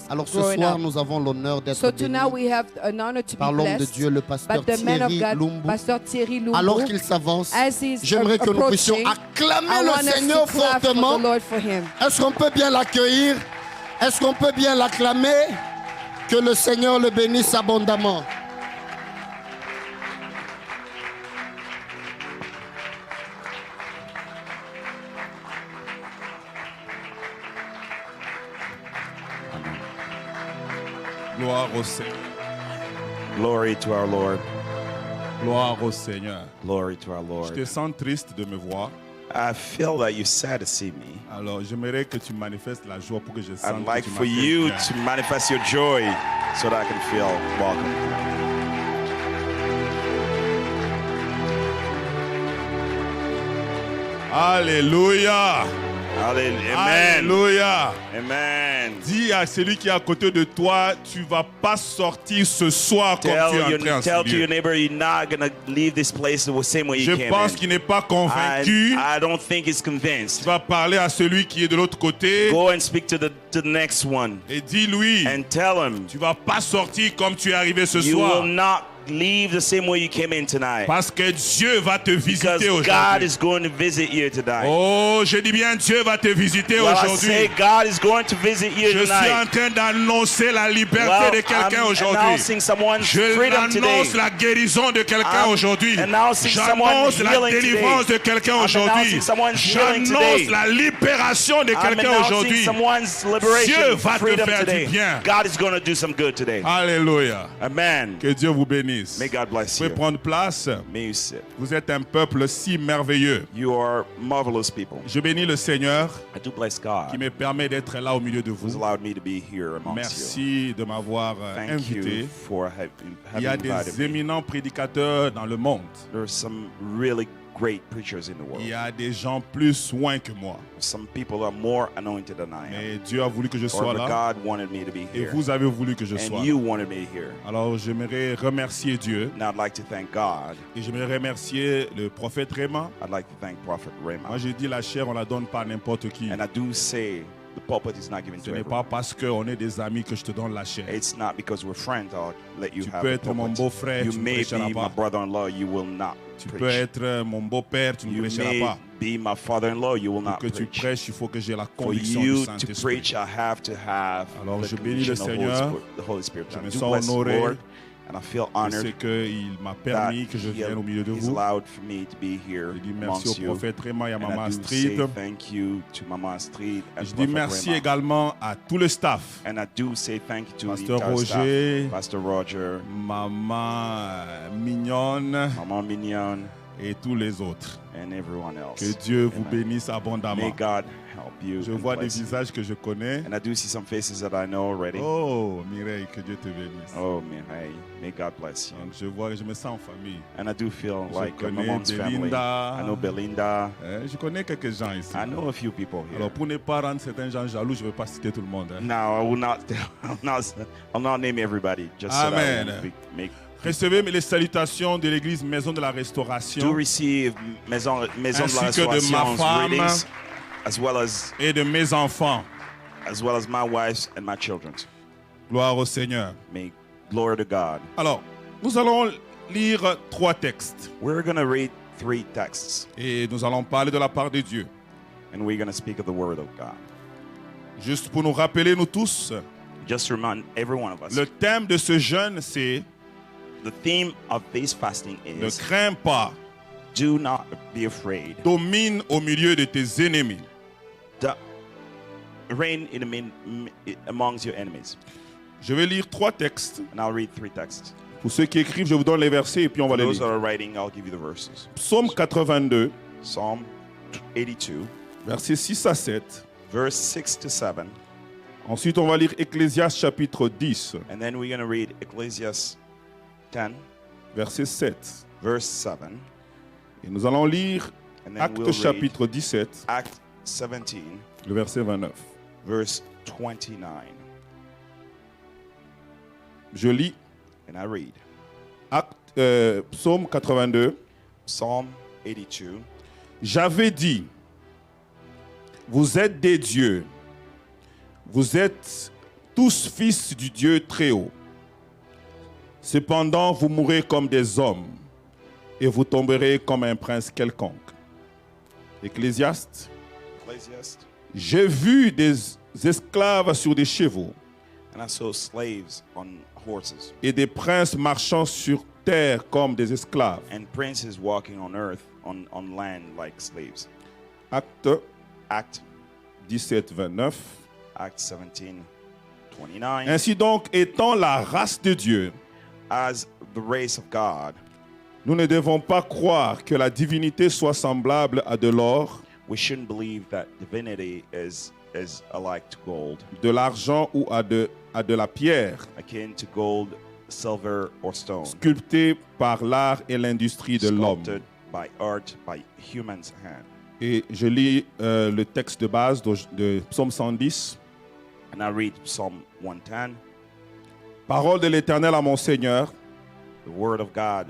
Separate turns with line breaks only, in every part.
Alors ce soir, nous avons l'honneur d'être bénis par l'homme de Dieu, le pasteur Thierry Lumbu. Alors qu'il s'avance, j'aimerais que nous puissions acclamer le Seigneur fortement. Est-ce qu'on peut bien l'accueillir? Est-ce qu'on peut bien l'acclamer? Que le Seigneur le bénisse abondamment.
Gloire au Seigneur.
Glory to our Lord.
Gloire au Seigneur.
Glory to our
Je
Lord.
te sens triste de me voir.
I feel that you're sad to see me.
Alors, j'aimerais que tu manifestes la joie pour que je sente
I'd like
que tu
for
m'accueilles
you
bien.
to manifest your joy so that I can feel welcome.
Alléluia.
Amen.
Alléluia.
Amen.
Dis à celui qui est à côté de toi, tu vas pas sortir ce soir comme tu es entré en
Tell
ce
to your
lieu.
neighbor you're not going to leave this place the same way
Je
you came
pense
in.
qu'il n'est pas convaincu.
I don't think he's
Tu
convinced.
vas parler à celui qui est de l'autre côté
Go and speak to the next one
et dis-lui,
and tell him
tu vas pas sortir comme tu es arrivé ce
you
soir.
will not leave the same way you came in tonight.
Parce que Dieu va te
Because
visiter
God
aujourd'hui.
is going to visit you tonight.
Oh, je dis bien Dieu va te visiter
Well, I
aujourd'hui.
say God is going to visit you
Je suis en
tonight.
train d'annoncer la liberté de quelqu'un
I'm
aujourd'hui.
announcing someone's
Je
freedom today.
annonce la guérison de quelqu'un
I'm
aujourd'hui.
announcing
J'annonce
someone's
la
healing
délivrance
today.
de quelqu'un
I'm
aujourd'hui.
announcing someone's healing
J'annonce
today.
la libération de
I'm
quelqu'un
announcing
aujourd'hui.
someone's
Dieu
liberation,
va te
freedom
faire du
today.
bien.
God is going to do some good today.
Alléluia.
Amen.
Que Dieu vous bénisse.
May God
Vous
bless
pouvez
you.
prendre place.
May you sit.
Vous êtes un peuple si merveilleux.
You are marvelous people.
Je bénis le Seigneur
I do bless
qui
God
me permet d'être là au milieu de
who's
vous.
allowed me to be here amongst you.
Merci de m'avoir
Thank
invité.
you for
Il y a
having invited
des
me.
éminents prédicateurs dans le monde.
There are some really great preachers in the
Il y
world.
a des gens plus soins que moi.
Some people are more anointed than I am.
Mais Dieu a voulu que je sois
However,
là.
God wanted me to be
Et
here.
vous avez voulu que je sois
And
là.
you wanted me here.
Alors j'aimerais remercier Dieu.
And I'd like to thank God.
Et j'aimerais remercier le prophète Réma.
I'd like to thank Prophet
Moi
Raymond.
j'ai dit la chair on la donne pas à n'importe qui.
And I do say the pulpit is not given
Ce
to
n'est
everyone.
pas parce qu'on est des amis que je te donne la chair.
It's not because we're friends I'll let you
Tu
have
peux
the
être mon
pulpit.
beau-frère,
You
tu ne
may
prêcheras
be
pas.
my brother-in-law, you will not
Tu peux
preach.
être mon beau-père, tu ne
You
prêcheras
may
pas.
be my father-in-law, you will
Pour
not
que tu
preach.
prêches, il faut que j'ai la
For
conviction du
you to
Saint-Esprit.
preach, I have to have
Alors,
the
je bénis le
conviction of
Seigneur.
the Holy Spirit.
Je
I
me
do
sens
bless the
honoré.
Lord, and I feel
Je
honored
sais qu'il m'a
that
permis que je vienne au milieu de
He's
vous.
allowed for me to be here
Je dis merci
amongst
au
you.
prophète Réma et à
And
Maman
I do
Astrid.
say thank you to Mama Astrid and
Je dis
Prophet
merci
Raymond.
également à tout le staff.
And I do say thank you to
Pasteur
the entire
Roger.
staff, Pastor Roger,
Maman Mignonne
Mama Mignon,
et tous les autres.
and everyone else.
Que Dieu vous
Amen.
bénisse
May
abondamment.
God help you.
Je
and
vois des
bless you.
visages que je connais.
And I do see some faces that I know already.
Oh, Mireille, que Dieu te bénisse.
Oh man, hey, may God bless you.
Donc je vois, je me sens en famille.
And I do feel
Je
like my
connais
mom's family.
Belinda.
I know Belinda.
Je connais quelques gens ici.
I know a few people here.
Alors pour ne pas rendre certains gens jaloux, je ne vais pas citer tout le monde. hein.
Now I will not. I'll not name everybody. Just so that I
Amen.
won't make.
Recevez les salutations de l'église Maison de la
Do
Restauration
receive Maison de la
Ainsi que de ma
Restauration's
femme.
greetings, as well as my wife and my children.
Gloire au Seigneur.
May glory to God.
Alors, nous allons lire 3 textes
We're gonna read 3 texts,
et nous allons parler de la part de Dieu.
and we're gonna speak of the Word of God.
Juste pour nous rappeler, nous tous,
Just to remind every one of us,
le thème de ce jeûne, c'est
the theme of this fasting
ne
is
crains pas,
do not be afraid.
domine au milieu de tes ennemis.
Reign amongst your enemies.
Je vais lire 3 textes.
And I'll read 3 texts.
Pour ceux qui écrivent, je vous donne les versets et puis on va
For
les
those that
lire.
are writing, I'll give you the verses.
Psaume 82,
Psalm 82,
versets 6 à 7.
verse 6 to 7.
Ensuite, on va lire Ecclésiaste chapitre 10,
And then we're going to read Ecclesiastes 10,
verset 7.
verse 7.
Et nous allons lire
And then
Actes
we'll read
chapitre 17,
Acts 17,
le verset 29.
verse 29.
Je lis
And I read
Psaume 82.
Psalm 82.
J'avais dit, vous êtes des dieux, vous êtes tous fils du Dieu très haut. Cependant, vous mourrez comme des hommes et vous tomberez comme un prince quelconque. Ecclésiaste. J'ai vu des esclaves sur des chevaux
and I saw slaves on horses
et des princes marchant sur terre comme des esclaves.
and princes walking on earth on land like slaves.
Acte 17, 29.
Acts 17:29.
Ainsi donc, étant la race de Dieu,
as the race of God,
nous ne devons pas croire que la divinité soit semblable à de l'or,
we shouldn't believe that divinity is alike to gold,
de l'argent ou à de la pierre,
akin to gold, silver, or stone,
sculpté par l'art et l'industrie de l'homme.
sculpted by art, by human's hand.
Et je lis le texte de base de Psaume 110.
And I read Psalm 110.
Parole de l'Éternel à mon Seigneur.
The word of God.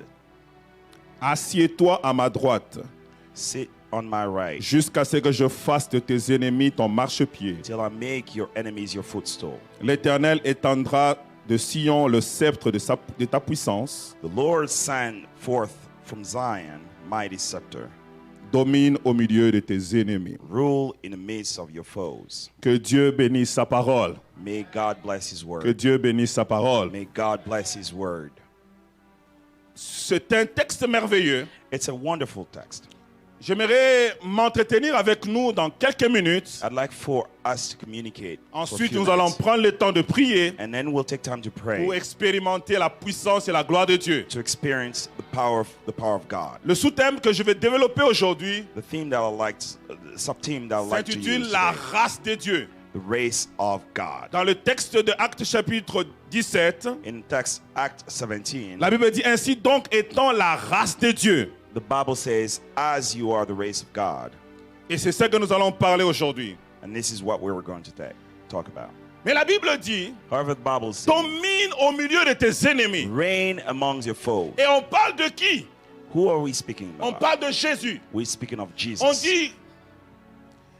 Assieds-toi à ma droite.
Sit on my right.
Jusqu'à ce que je fasse de tes ennemis ton marchepied.
Till I make your enemies your footstool.
L'Éternel étendra de Sion le sceptre de ta puissance.
The Lord sent forth from Zion mighty scepter.
Domine au milieu de tes ennemis.
Rule in the midst of your foes.
Que Dieu bénisse sa parole.
May God bless his word.
Que Dieu bénisse sa parole.
May God bless his word.
C'est un texte merveilleux.
It's a wonderful text.
J'aimerais m'entretenir avec nous dans quelques minutes.
I'd like for us to communicate.
Ensuite, nous allons prendre le temps de prier.
And then we'll take time to pray.
Pour expérimenter la puissance et la gloire de Dieu.
To experience the power of God.
Le sous-thème que je vais développer aujourd'hui
s'intitule
la race de Dieu.
The race of God.
Dans le texte de Actes chapitre 17,
in text Acts 17,
la Bible dit ainsi donc étant la race de Dieu.
The Bible says, as you are the race of God.
Et c'est ce que nous allons parler aujourd'hui.
And this is what we're going to talk about.
Mais la Bible dit,
however, the Bible says,
domine au milieu de tes ennemis.
Reign amongst your foes.
Et on parle de qui?
Who are we speaking about?
On parle de Jésus.
We're speaking of Jesus.
On dit,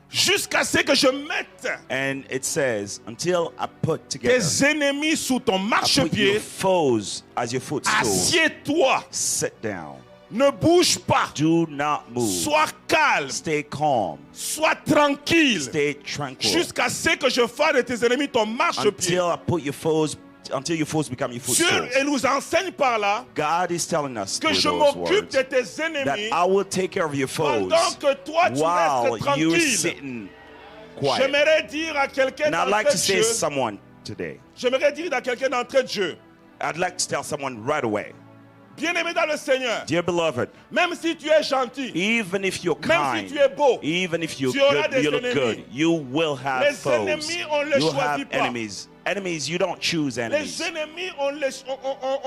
jusqu'à ce que je mette
and it says, until I put together
tes ennemis sous ton marchepied,
foes as your footstool.
Assieds-toi.
Sit down.
Ne bouge pas.
Do not move.
Sois calme.
Stay calm.
Sois tranquille.
Stay tranquil.
Jusqu'à ce que je fasse de tes ennemis ton marchepied.
Until your foes become your footstools.
Dieu nous enseigne par là
God is telling us
que je m'occupe de tes ennemis
that I will take care of your foes
pendant que toi tu
while
restes
you're
tranquille.
sitting quiet.
J'aimerais dire à quelqu'un
I'd like to say to someone today.
J'aimerais dire à quelqu'un d'entrée de jeu.
I'd like to tell someone right away.
Bien-aimé dans le Seigneur,
dear beloved,
même si tu es gentil,
even if you're
même
kind,
si tu es beau,
even if you're
tu
good, you look good, you will have
les
foes.
Ennemis, on les
You'll
choisit
have
pas.
enemies. Enemies, you don't choose enemies.
Les ennemis, on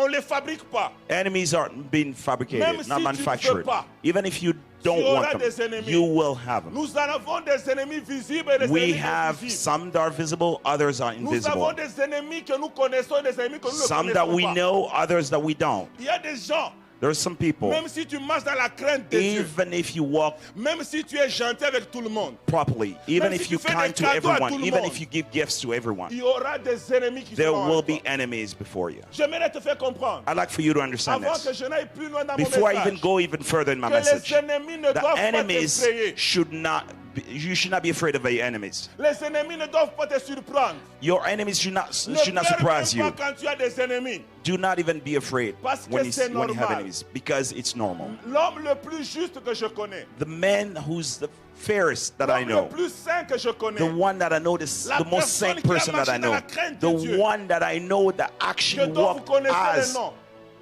les fabrique pas.
Enemies aren't being fabricated,
même
not
si
manufactured.
Tu pas,
even if you don't want them, you will have them.
Nous avons des ennemis visibles et des
we
ennemis
have
invisibles.
some that are visible, others are invisible.
Nous avons des ennemis que nous connaissons, des ennemis que nous ne
some that we
pas.
know, others that we don't.
Il y a des gens.
There's some people,
même si tu marches dans la crainte de Dieu,
even if you walk
même si tu es gentil avec tout le monde,
properly, even
même
if
si
you're
tu fais
kind to everyone, even if you give gifts to everyone,
il y aura des ennemis qui
there
seront
will be enemies before you.
J'aimerais te faire comprendre.
I'd like for you to understand
Avant
this.
Que je n'aille plus loin dans
Before
mon
I even go even further in my
que
message,
les ennemis ne
the enemies should not be, you should not be afraid of your enemies.
Les ennemis ne doivent pas te surprendre.
Your enemies should not surprise you.
Quand tu as des ennemis.
Do not even be afraid when you have enemies, because it's normal.
L'homme le plus juste que je connais.
The man who's the fairest that I know,
le plus saint que je connais.
The one that I know, the most saint person that I know, the one that I know that actually walked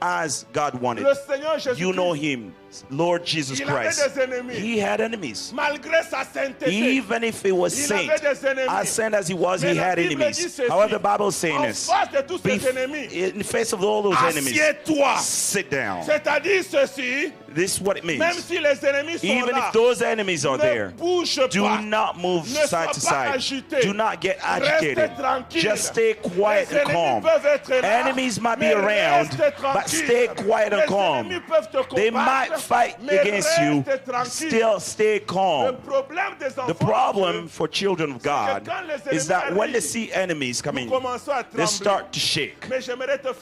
as God wanted. You know him, Lord Jesus Christ. He had enemies. Even if he was saint, as saint as he was, he had enemies. However, the Bible is saying this. In the face of all those enemies, sit down. This is what it means. Even if those enemies are there, do not move side to side. Do not get agitated. Just stay quiet and calm. Enemies might be around, but stay quiet and calm. They might fight against you, still stay calm. The problem for children of God is that when they see enemies coming, they start to shake.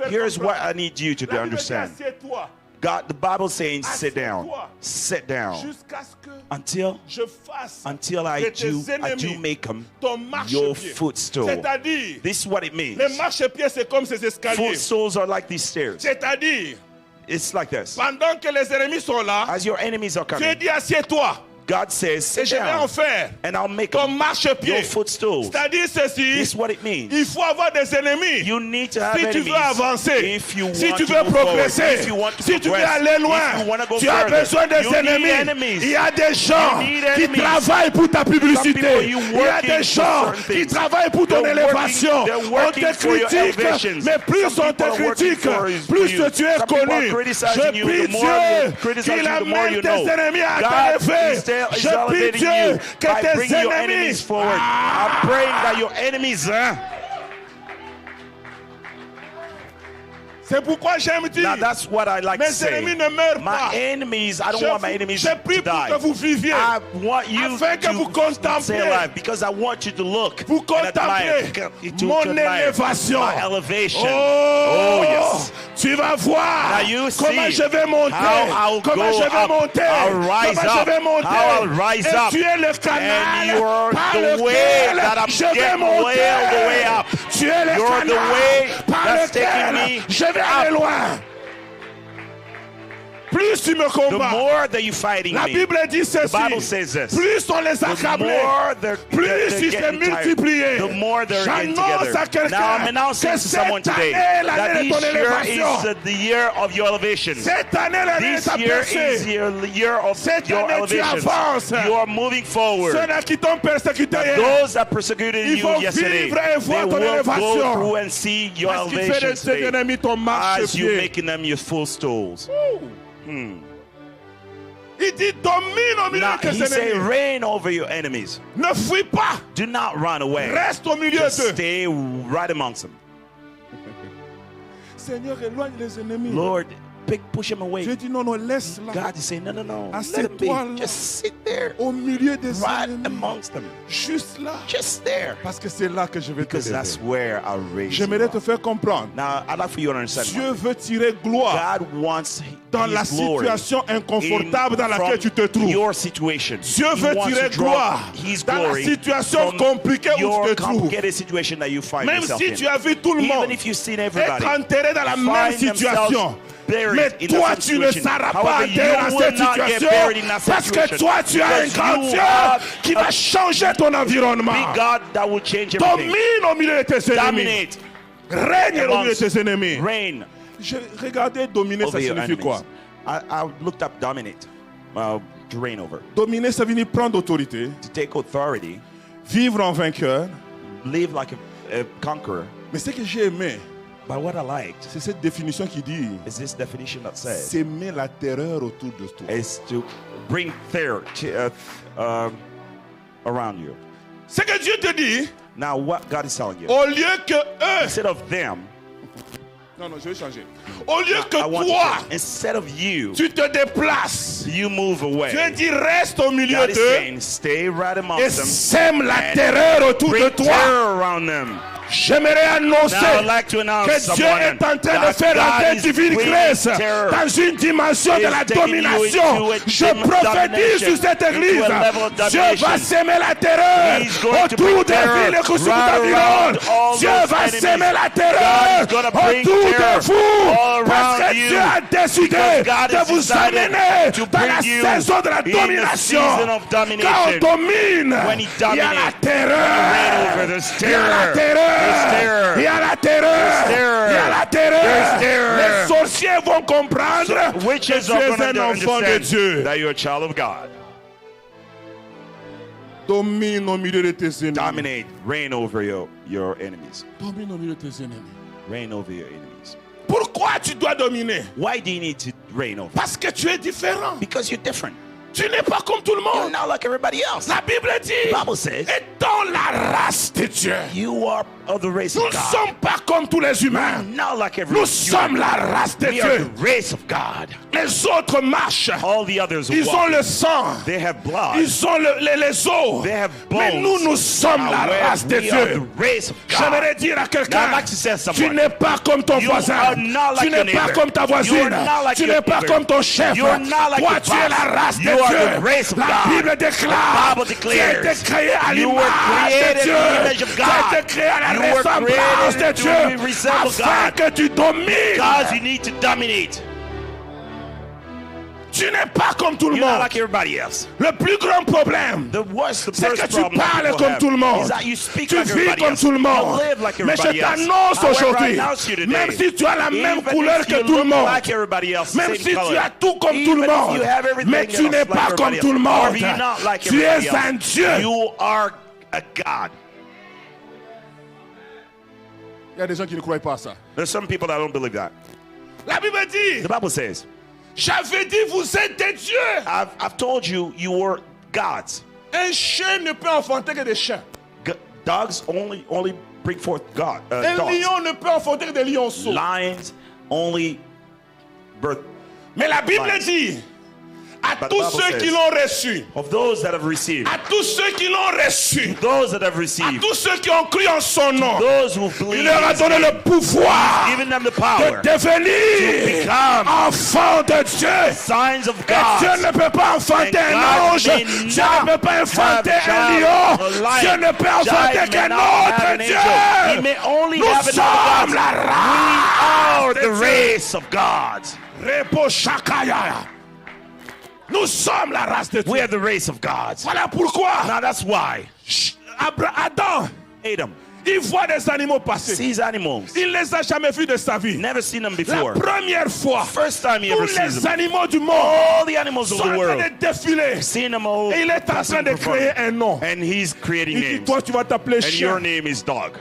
Here's what I need you to understand. God, the Bible saying, sit down, until I do make them your footstool. This is what it means. Footstools are like these stairs. It's like this. As your enemies are coming, God says, sit down, and I'll make your footstool. This is what it means. You need to have enemies. If you want to progress, if you want to go further, you need enemies.
Il y a des gens qui travaillent pour ta publicité. Il y a des gens qui travaillent pour ton élévation. On te critique, mais plus on te critique, plus tu es connu. Je prie Dieu qu'il amène tes ennemis à t'élever. Je prie Dieu que tes ennemis
forward. I'm praying that your enemies.
C'est pourquoi j'aime dire.
Now that's what I like to say.
Mes ennemis ne meurent pas.
My enemies, I don't want my enemies to die.
Que vous viviez.
I want you to stay alive because I want you to look and admire
mon élévation.
My elevation. Oh yes.
Tu vas voir comment je vais monter. Comment je vais monter. Comment je vais monter.
How I'll rise up.
Tu es le canal.
And you are the way that I'm getting all the way up.
Tu es le
canal. You're the way that's taking me.
Je vais aller loin. Plus tu me combats,
the more that you fighting
la Bible dit ceci,
the Bible says this,
plus on les accable, plus ils se multiplient.
The more they're getting together. Now I'm announcing to someone today that this year is the year of your elevation. This year is the year of your elevation. You are moving forward. Those that persecuted you yesterday, they will go through and see your elevation today as you're making them your full stools.
Il dit domine au milieu de tes ennemis.
He say reign over your enemies.
Ne fuis pas.
Do not run away.
Reste au milieu d'eux.
Stay right amongst them.
Seigneur, éloigne les ennemis.
Lord, push him away.
Je dis non, laisse là.
God is saying no. Let him be. Just sit there.
Au milieu des
right
ennemis.
amongst them.
Juste là.
Just there.
Parce que c'est là que je vais te
Because that's where I'll raise you.
J'aimerais te faire comprendre.
Now, I'd like for you to understand.
Dieu veut tirer gloire.
God wants
dans la situation inconfortable dans laquelle tu te trouves.
Your situation.
Dieu veut tirer gloire dans la situation compliquée où tu te trouves. Même si tu as vu tout le monde être enterré dans la même situation. Mais toi, tu ne seras pas enterré dans cette situation parce que toi, tu as un grand Dieu qui va changer ton environnement. Domine au milieu de tes ennemis. Règne au milieu de tes ennemis. J'ai regardé dominer, ça signifie quoi?
I looked up dominate, to reign over.
Dominer, ça veut dire prendre autorité.
To take authority.
Vivre en vainqueur.
Live like a conqueror.
Mais ce que j'ai aimé,
but what I liked,
c'est cette définition qui dit,
is this definition that says,
s'aimer la terreur autour de toi.
Is to bring terror around you.
Ce que Dieu te dit,
now what God is telling you,
au lieu que eux,
instead of them,
non, je vais changer. Au lieu que toi,
instead of you,
tu te déplaces,
you move away.
Dieu dit reste au milieu d'eux
stay right amongst
et sème la terreur autour de toi.
Around them.
J'aimerais annoncer que Dieu est en train de faire entrer divine grâce dans une dimension de la domination. Je prophétise sur cette église. Dieu va s'aimer la terreur autour des villes qui sont environnantes. Dieu va s'aimer la terreur autour de vous. Parce que Dieu a décidé de vous amener dans la saison de la domination. Quand on domine, il y a la terreur. Il y a la terreur. Il y a la terreur. Il y a la terreur. Les sorciers vont comprendre que tu es un enfant de Dieu.
That you're a child of God.
Domine au milieu de tes ennemis.
Dominate. Reign over your enemies.
Domine au milieu de tes ennemis.
Reign over your enemies.
Pourquoi tu dois dominer?
Why do you need to reign over?
Parce que tu es différent.
Because you're different.
Tu n'es pas comme tout le monde.
You're not like everybody else.
La Bible dit,
the Bible says,
étant la race de Dieu.
You are of the race
Nous
of
ne
God.
sommes pas comme tous les humains.
Not like every
Nous sommes la race de
We are
Dieu.
the race of God.
Les autres marchent.
All the others
Ils
walk.
ont le sang.
They have blood.
Ils ont les os.
They have
Mais
bones.
nous sommes la
However,
race de
we are
Dieu.
the race of God.
J'aimerais dire à
Now, I'd
quelqu'un,
like to say to
tu
someone,
n'es pas comme ton
you
voisin.
are not like
Tu
your
n'es pas
neighbor.
comme ta
You are
voisine.
not like
Tu
your
n'es pas
neighbor.
comme ton chef.
You are not like
Toi,
your
tu es
boss.
la race de
You are the
Dieu.
race of
La
God.
Bible déclare,
The Bible
tu as été
declares,
créé à
you were
l'image
created
de
in
Dieu.
the image of
Tu as
God.
été créé à la
You were
ressemblance de
created to
Dieu.
resemble
Afin
God.
que tu domines.
because you need to dominate.
Tu n'es pas comme tout le
You're not
monde.
like everybody else.
Le plus grand problème,
The worst, the
c'est
first
que tu
problem that
parles
people
comme
have
tout le monde.
is that you speak
Tu
like
vis
everybody
comme
else.
tout le monde.
You live like
Mais je
everybody else.
t'annonce
However, I
aujourd'hui,
announce you today,
même si tu as la même
even
couleur
if
que
you
tout le
look
monde,
like everybody else,
même
same
si
color,
tu as tout comme tout le
even if
monde,
you have everything
mais tu
else
n'es
like
pas comme
everybody
tout le
else,
monde.
or you're not like
Tu
everybody
es un
else,
Dieu.
you are a God.
Il y a des gens qui ne croient pas à ça.
There's some people that don't believe that.
La Bible dit,
The Bible says,
j'avais dit vous êtes des dieux.
I've told you, you were gods.
Un chien ne peut enfanter que des chiens.
Dogs only bring forth God.
Un
Dogs.
lion ne peut enfanter que des lionceaux.
Lions only birth.
Mais la Bible
Lions.
dit, à
But the
tous
Bible
ceux
says,
qui l'ont reçu,
of those that have received,
à tous ceux qui l'ont reçu,
those that have
à
received,
tous ceux qui ont cru en son nom,
those who
il
believe,
leur a donné le pouvoir
giving them the
de
power,
devenir
become
enfants de Dieu.
signs of
Et Dieu
God.
ne peut pas enfanter
And
un
God
ange,
may
Dieu ne peut pas enfanter
have
un
child,
lion,
a lion.
Dieu ne peut enfanter
Giant
qu'un
may not have
autre
an angel. He
Dieu.
may only
Nous
have
sommes
another
la
God.
race
We are
de
the
Dieu.
race of God.
Repo Shakaya. Nous sommes la race de Dieu.
We are the race of God.
Voilà pourquoi
Now that's why
Adam,
Adam
il voit des animaux passer.
sees animals.
Il les a jamais vus de sa vie.
Never seen them
La
before.
première fois,
First time he ever
tous
sees
les
them.
animaux du monde
All the animals of
sont
the
en train
world.
de défiler.
Seeing them all.
Et il est en train de créer un nom.
And he's creating
Il dit,
names.
toi tu vas t'appeler
And your
chien.
name is dog.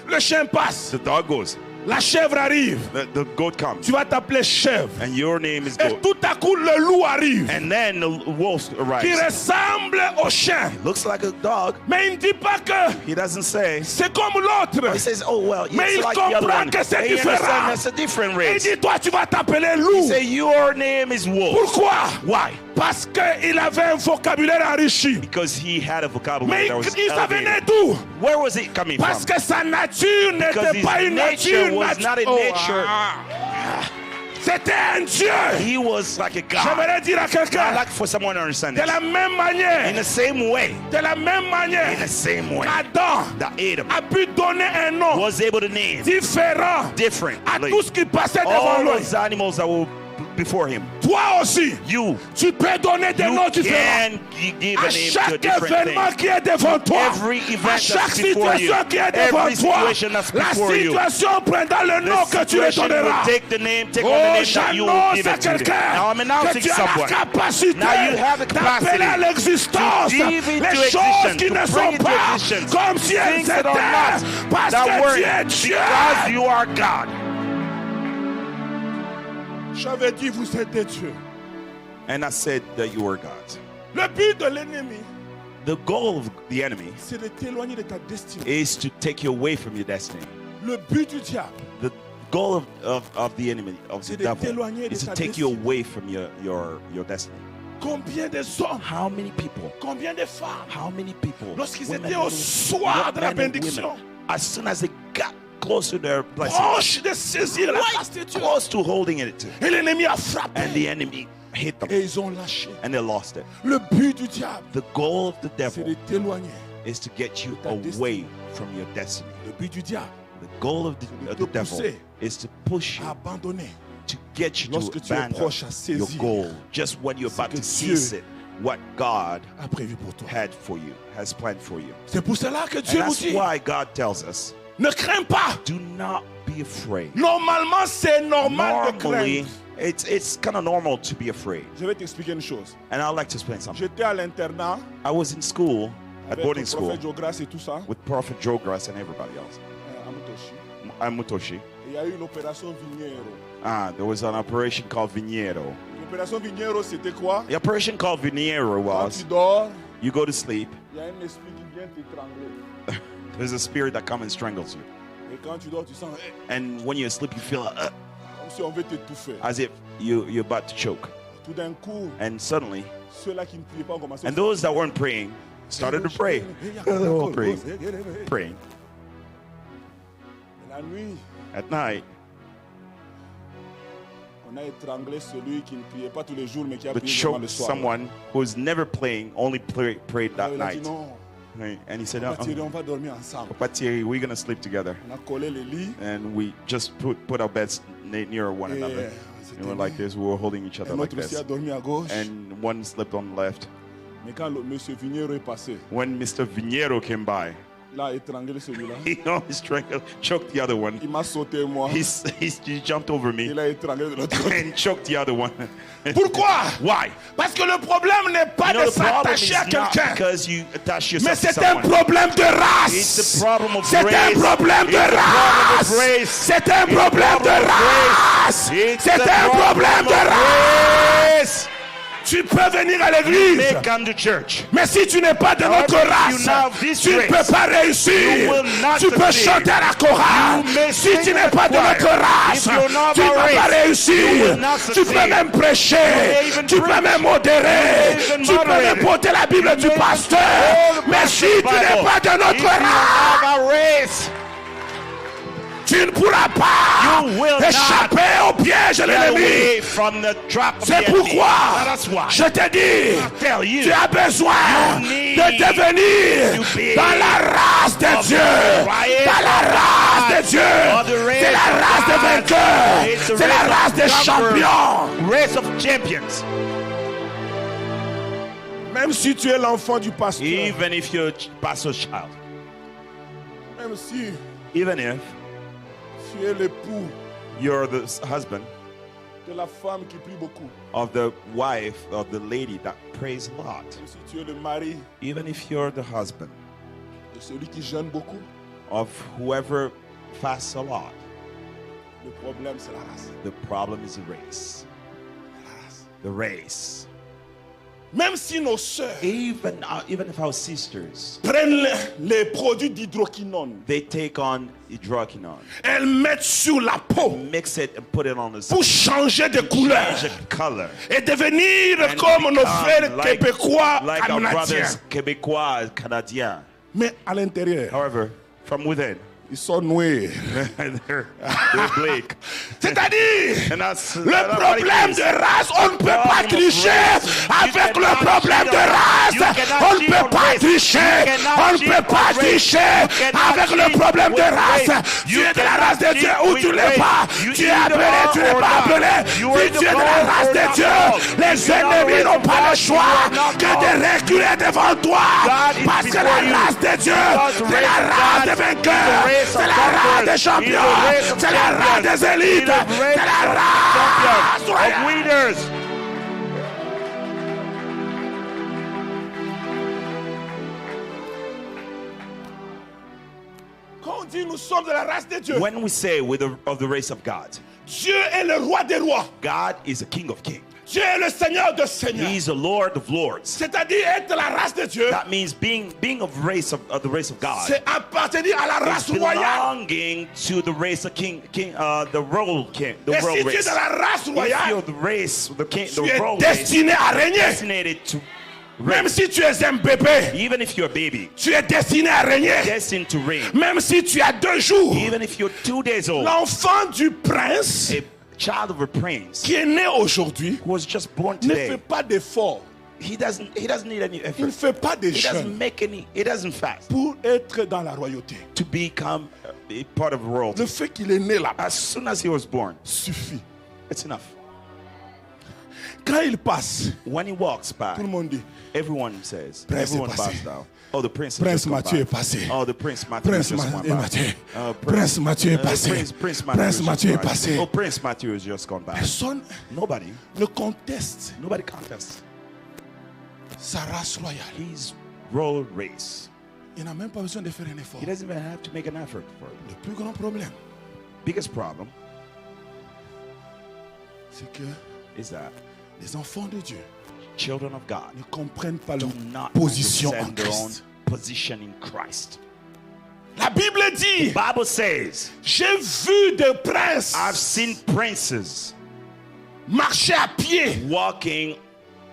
Le chien passe.
The dog goes.
La chèvre arrive.
The goat comes.
Tu vas t'appeler chèvre.
And your name is
Et
goat.
tout à coup, le loup arrive.
And then the wolf
Qui
arrives.
ressemble au chien.
Looks like a dog.
Mais il ne dit pas que
He doesn't say.
c'est comme l'autre.
He says, oh well,
Mais
it's
il
like the other
comprend
one.
que c'est
And he
différent.
understands that's a different
Il
race.
dit, toi tu vas t'appeler
He
loup.
say, your name is wolf.
Pourquoi?
Why?
Parce qu'il avait un vocabulaire enrichi.
Because he had a
Mais
vocabulary that was
ça venait
elevated.
d'où?
Where was it coming
Parce
from?
que sa nature
Because
n'était
his
pas une
nature
nature.
was not a
Oh,
nature.
C'était un Dieu.
He was like a God.
J'aimerais dire à
I'd
quelqu'un,
like for someone to understand
de
this.
la même
In
manière,
the same way,
de la même manière,
in the same way,
Adam
that Adam
a pu donner un nom
was able to name
différent
different
à tout ce qui passait devant
all
lui.
those animals that were before him.
Toi aussi,
You
tu peux donner des noms différents.
can give
À
a name to a
chaque
different
événement
thing.
qui est devant toi,
Every
à
event
chaque
that's before you,
situation qui est devant
every
toi,
situation that's
la
before you,
situation prendra le nom
the
que tu lui
situation will
donneras.
take the name, take on the
Oh,
name that you will
j'annonce
give
à
it to them.
quelqu'un
Now I'm
que
announcing
tu as la
someone.
capacité
Now you have the
d'appeler à
capacity
l'existence
to give into
les choses qui
existence,
ne
to
sont
bring into
pas
existence
comme si elles
things that are
étaient,
not,
parce
that
que tu
weren't,
es Dieu.
because you are God.
J'avais dit vous êtes des dieux.
And I said that you were God.
Le but de l'ennemi,
The goal of the enemy
c'est de t'éloigner de ta destinée.
is to take you away from your destiny.
Le but du diable,
The goal of the enemy, of the
c'est de
devil,
t'éloigner de
is to
ta
take you
destinée.
away from your destiny.
Combien de hommes,
How many people?
combien de femmes,
How many people?
lorsqu'ils
women
étaient au
and-
soir de la
men and
bénédiction,
women, as soon as they got close to their blessing,
proches de saisir la grâce de Dieu,
close to holding it,
et l'ennemi a frappé,
and the enemy hit them,
et ils ont lâché.
and they lost it.
Le but du diable,
The goal of the
c'est de
devil
t'éloigner.
is to get you
ta destinée.
away from your destiny.
Le but du diable,
The goal of
de
the
te
devil
pousser
is to push
à
you,
abandonner.
to get you
Lorsque
to
tu es
abandon
proche à
your
saisir
goal just when you're
ce
about
que
to
Dieu
seize it, what God
a prévu pour toi.
had for you, has planned for you.
C'est pour cela que
And
Dieu nous
that's
dit,
why God tells us,
ne crains pas.
do not be afraid.
Normalement, c'est normal de
Normally,
craindre.
it's kind of normal to be afraid.
Je vais t'expliquer une chose.
And I'd like to explain something.
J'étais à l'internat
I was in school, at
avec
boarding
le
school,
prophète Jogras et tout ça,
with Prophet Joe Grass and everybody else.
à Mutoshi.
I'm Mutoshi.
Et il y a eu l'opération Vignero.
There was an operation called Viniero.
L'opération Vignero, c'était quoi?
The operation called Viniero
Quand
was
tu dors,
you go to sleep,
il y a un esprit qui vient t'étrangler.
There's a spirit that comes and strangles you.
Et quand tu dors, tu sens,
And when you're asleep, you feel
comme si on veut t'étouffer.
as if you're about to choke.
Tout d'un coup,
And suddenly,
ceux-là qui ne priaient pas ont commencé
and those that weren't praying started to pray. They were all praying. Praying.
La nuit,
At night,
on a étranglé celui qui ne priait pas tous les jours, mais qui a
we
prié vraiment le
choked
soir.
someone who's never playing, only prayed
Alors,
that
il a dit
night.
non,
Right? And he said,
Papa Thierry, on va dormir ensemble.
Papa Thierry, we're going to sleep together.
On a collé les lits.
And we just put our beds near one another. And we were like this, we were holding each other
Un
like
autre aussi
this.
a dormi à gauche.
And one slept on the left.
Mais quand Monsieur Vigneiro est passé,
When Mr. Viniero came by,
il a étranglé celui-là.
he almost choked the other one.
Il m'a sauté moi.
He jumped over me
Il a étranglé de l'autre côté.
and choked the other one.
Pourquoi?
Why?
Parce que le problème n'est pas de
The problem is
s'attacher à
not
quelqu'un.
because you attach
Mais
yourself to
c'est un
someone.
problème de
It's
race.
a problem of
C'est un
race.
problème de
It's a problem of
race.
race.
C'est un
It's a
problème de
problem of
race.
It's
C'est
a
un problème de
of
race.
race.
Tu peux venir à
You
l'église.
may come to church.
Mais si tu n'es pas de notre
However,
race,
you have this
tu ne
race,
peux pas réussir.
you will not
Tu peux
succeed.
chanter à la chorale.
You may
Si
sing
tu
in
n'es
the
pas de
choir.
notre race,
If you're not
tu ne
of
peux
our
pas
race,
réussir.
you will not
Tu peux
succeed.
même prêcher.
may even
Tu peux
preach.
même modérer.
You may even
Tu peux
moderate
même
it.
porter la Bible du
may even
pasteur.
hold the
Mais si tu
Bible.
n'es pas de
If
notre
you
race,
have our race,
tu ne pourras pas
You will
échapper au piège de
get
l'ennemi.
away from the trap of the
C'est
enemy.
pourquoi
That's why.
je te dis,
Tell you,
tu as besoin
You need
de devenir
to be
dans la race de
of
Dieu,
the riot
dans la
of
race
God,
de Dieu.
of the race
C'est la
of
race des
God.
vainqueurs,
It's the
c'est la
race
race
of
des
conquerors.
champions.
Race of champions.
Même si tu es l'enfant du pasteur,
Even if you're a pastor's child,
même si
even if
tu es l'époux
you're the husband
de la femme qui prie beaucoup,
of the wife of the lady that prays a lot,
même si tu es le mari
even if you're the husband
de celui qui jeûne beaucoup,
of whoever fasts a lot,
le problème c'est la race.
the problem is the race. The race.
Même si nos sœurs
Even if our sisters,
prennent les produits d'hydroquinone,
they take on hydroquinone,
elles mettent sur la peau
mix it and put it on the
pour changer de couleur
change the color.
et devenir
And
comme nos
become
frères
like
québécois
our
canadiens.
brothers Québécois, Canadiens.
Mais à l'intérieur,
However, from within,
ils sont noirs.
they're bleak.
C'est-à-dire,
And that's
le problème de race, on ne peut pas tricher avec le problème de race. On ne peut pas tricher. On ne peut pas tricher avec le problème de race. Tu es de la race de Dieu ou tu ne l'es pas. Tu es appelé, tu n'es pas appelé. Si tu es de la race de Dieu, les ennemis n'ont pas le choix que de reculer devant toi. Parce que la race de Dieu, c'est la race des vainqueurs. C'est la race des champions. C'est la race des élites. C'est la race
of
royale.
winners.
Quand on dit nous sommes de la race de Dieu,
When we say we're of the race of God,
Dieu est le roi des rois.
God is the King of Kings.
Dieu est le Seigneur de seigneurs.
He's the Lord of Lords.
C'est-à-dire être de la race de Dieu,
That means being of the race of God.
c'est appartenir à la race
It's
royale.
belonging to the race of the royal king, the
Et
royal
si tu es
race.
de la race
If you're
royale,
the race, the king,
tu
the
es
royal race,
destiné à régner.
designated to reign.
Même si tu es un bébé,
Even if you're a baby,
tu es destiné à régner.
destined to reign.
Même si tu as 2 jours,
Even if you're 2 days old,
l'enfant du prince
a child of a prince
qui est né aujourd'hui
who was just born
ne
today,
fait pas d'effort.
he doesn't need any
Il ne
effort.
fait pas de
He
jeûne
doesn't make any. He doesn't fast
pour être dans la royauté.
to become a part of royalty.
Le fait qu'il est né là
As soon as he was born,
suffit.
it's enough.
Quand il passe,
When he walks by,
tout le monde dit,
everyone says,
Prince
everyone
est passé.
bows down. Oh, the prince.
Prince
has just
Mathieu
gone
est
by.
passé.
Oh, the prince Matthew
Prince
just went by.
Mathieu.
Oh,
Prince Mathieu est passé.
Prince
Prince Mathieu est
just gone by.
passé.
Oh, Prince Matthew has just gone by.
Personne
Nobody
ne conteste
contests
sa race royale.
his royal race.
Il n'a même pas besoin de faire un effort.
He doesn't even have to make an effort for it.
Le plus grand problème,
Biggest problem
c'est que
is that
les enfants de Dieu
children of God
ne comprennent pas
do
leur
not
position en
understand their own
Christ.
position in Christ.
La Bible dit,
The Bible says,
j'ai vu des princes
I've seen princes
marcher à pied
walking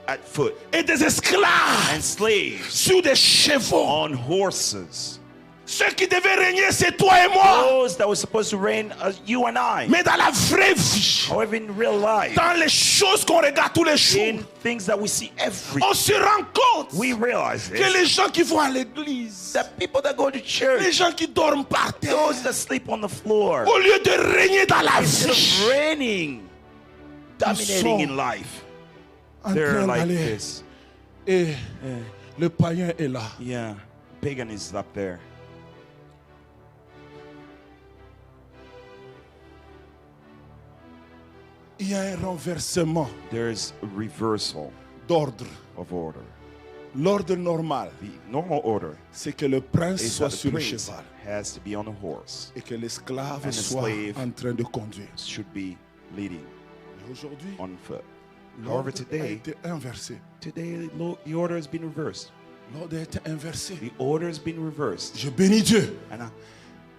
at foot
et des esclaves
and slaves
sur des chevaux.
on horses.
Ceux qui devaient régner, c'est toi et moi.
Those that were supposed to reign are you and I.
Mais dans la vraie vie,
However, in real life,
dans les choses qu'on regarde tous les jours,
in things that we see every
on se rend compte
we realize
que les gens qui vont à l'église,
that people that go to
les
church,
gens qui dorment par terre,
those that sleep on the floor,
au lieu de régner dans la
instead
vie,
of reigning, dominating in life,
en
they're
train
like
d'aller.
this.
Et le païen est là.
Yeah, pagan is up there.
Il y a un renversement
There's a reversal
d'ordre.
of order.
L'ordre normal,
The normal order
c'est que le prince
is
soit
that the
sur le
prince
cheval
has to be on a horse,
et que l'esclave
and the
soit
slave
en train de conduire.
should be leading
Mais aujourd'hui,
on foot.
l'ordre
However,
a
today
été inversé.
the order has been reversed.
L'ordre a été inversé.
The order has been reversed.
Je bénis Dieu
And I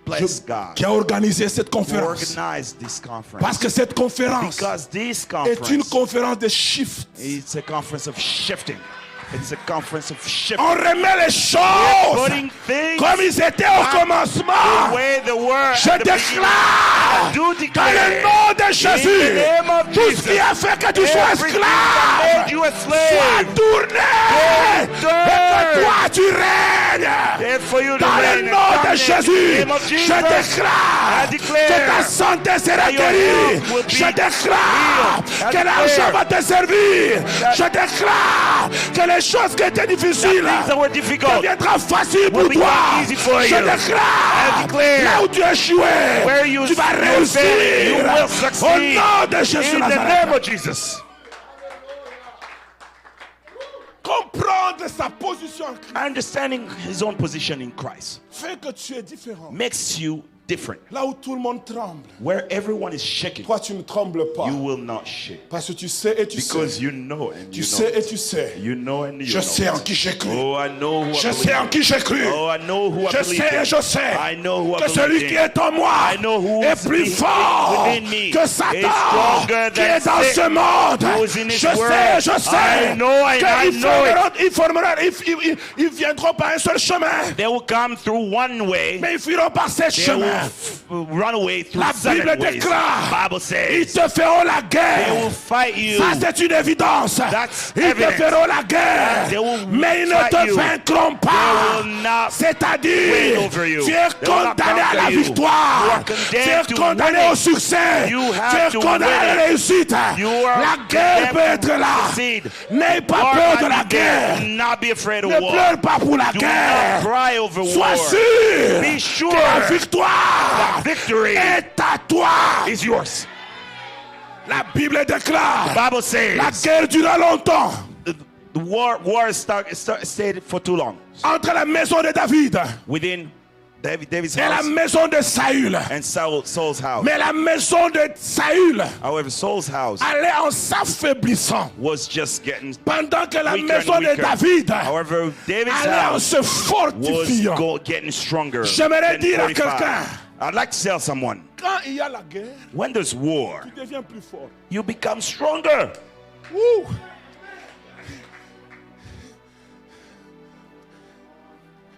bless God
qui a organisé cette
who
conférence.
organized this conference.
Parce que cette conférence
Because this
est une
conference,
conférence de shift.
it's a conference of shifting. It's a conference of shifting.
On remet les choses
Putting things
comme ils étaient au
the
commencement.
way they were
Je
at the beginning.
déclare
I do
dans le
declare
nom de
in the
Jésus,
name of
tout ce
Jesus,
qui a fait que tu sois
everything that
esclave
made you a
soit
slave,
tourné et que toi tu règnes.
and for you to
Dans
reign
le
and
nom de
dominate in the
Jésus,
name of
je
Jesus,
déclare
I declare
que ta santé sera
that your
guérie.
health will be
Je déclare
healed. I
que l'argent
declare
va te servir.
that
Je déclare que les choses qui étaient difficiles
things that were difficult
deviendront faciles pour
will become
toi.
easy for
Je
you.
déclare
I declare
là où tu as échoué,
where you
tu vas
you
réussir.
fail, you will
Au
succeed
nom de Jésus
in the name
Nazareth.
of Jesus.
Comprendre sa position en Christ
Understanding his own position in Christ
fait que tu es différent.
makes you different.
Là où tout le monde tremble,
Where everyone is shaking,
toi tu ne trembles pas.
you will not shake.
Parce que tu sais et tu
Because
sais.
you know and
Tu
you
sais
know.
et tu sais.
You know and you
Je
know.
sais en qui j'ai cru.
Oh, I know who
Je
I
sais en
believe
qui j'ai
in.
cru.
Oh, I know who I
Je
believe
sais
in.
et je sais
I know who I
que celui
believe
qui
in.
est en moi
I know who
est
is
plus fort
within me
que
is
Satan
stronger
qui est
than
dans ce
Satan
monde.
who is in this
Je
world.
sais
I know and I
qu'ils ils viendront par un seul chemin,
They will come through one way.
mais ils fuiront par ces
They
chemins.
will run away through
La
seven
Bible
ways.
déclare,
Bible
ils
says
te feront la
they
guerre.
will fight you.
Ça c'est une évidence.
That's
Ils te
evident.
feront la guerre,
They will
mais ils ne
fight
te
you.
vaincront
They
pas.
will not
C'est-à-dire,
win over you.
tu es
They will not
condamné à la
conquer you.
victoire.
You are
Tu
condemned
es
to
condamné
winning.
au succès.
You
Tu
have
es
to
condamné à
win
la
it.
réussite.
You are
La guerre peut
condemned
être là.
to succeed.
N'aie pas
War
peur de
might
la
be there.
guerre.
Do not be afraid of
Ne
war.
pleure pas pour la
Do
guerre.
not cry over war.
Sois sûr
Be sure
que la victoire
that victory
est à toi.
is yours.
La Bible déclare,
The Bible says
la guerre dura longtemps
the war stayed for too long
entre la maison de David
within David's
et la
house
maison de Saül.
and Saul's house.
Mais la maison de Saül
However, Saul's house
allait en s'affaiblissant,
was just getting
pendant que la
weaker
maison
and
de
weaker.
David
However, David's
allait en
house
se fortifiant.
was getting stronger.
J'aimerais
than
dire à
45.
quelqu'un,
I'd like to tell someone,
quand il y a la guerre,
when there's war,
tu deviens plus fort.
you become stronger.
Ouh.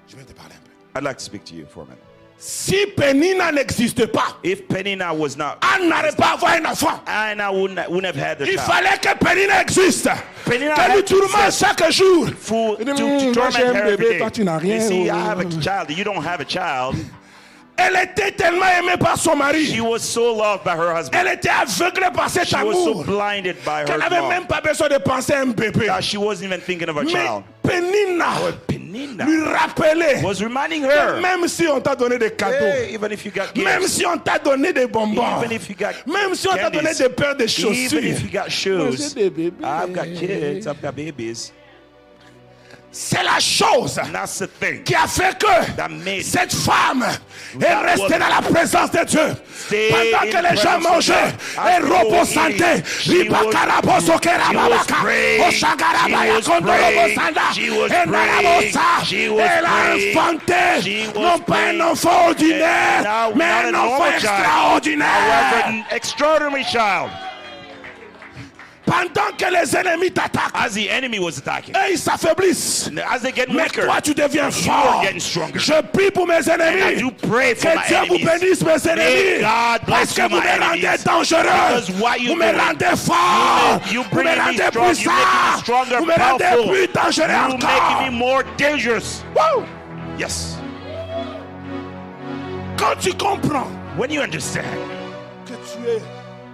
Je vais te parler un peu.
I'd like to speak to you for a minute.
Si Pénina n'existe pas,
If Penina was not,
Anne n'aurait pas avoir un enfant.
Anna wouldn't have had the
Il
child.
fallait que Pénina existe.
Penina
Que
had
lui
to
tourmente
exist
chaque jour.
to
Moi,
torment
j'ai un
her
bébé,
every
toi, tu n'as
day.
rien.
You see, I have a child. You don't have a child.
Elle était tellement aimée par son mari.
She was so loved by her husband.
Elle était aveuglée par cet
She was so
amour
blinded by her
qu'elle n'avait
love
même pas besoin de penser à un bébé.
that she wasn't even thinking of a
Mais
child.
Pénina
Penina
lui rappelait
was reminding
que
her,
même si on t'a donné des cadeaux,
hey, even if you got
même
gifts,
si on t'a donné des bonbons,
even if you got
même si on t'a donné
candies,
des paires de
even
chaussures,
if you got
moi,
shoes,
j'ai des bébés.
I've got kids, I've got babies.
C'est la chose qui a fait que cette femme est restée dans la présence de Dieu. Pendant que les gens mangeaient et reposantaient, elle a inventé non pas un enfant ordinaire, mais un enfant extraordinaire. Pendant que les ennemis t'attaquent,
as the enemy was attacking,
et ils s'affaiblissent,
as they get
mais
weaker,
toi tu deviens fort. Je prie pour mes ennemis, que Dieu vous bénisse mes ennemis, parce que vous me rendez dangereux, vous me rendez fort, vous me rendez puissant, vous me rendez plus dangereux encore.
Making me more dangerous.
Wow.
Yes.
Quand tu comprends,
when you understand
que tu es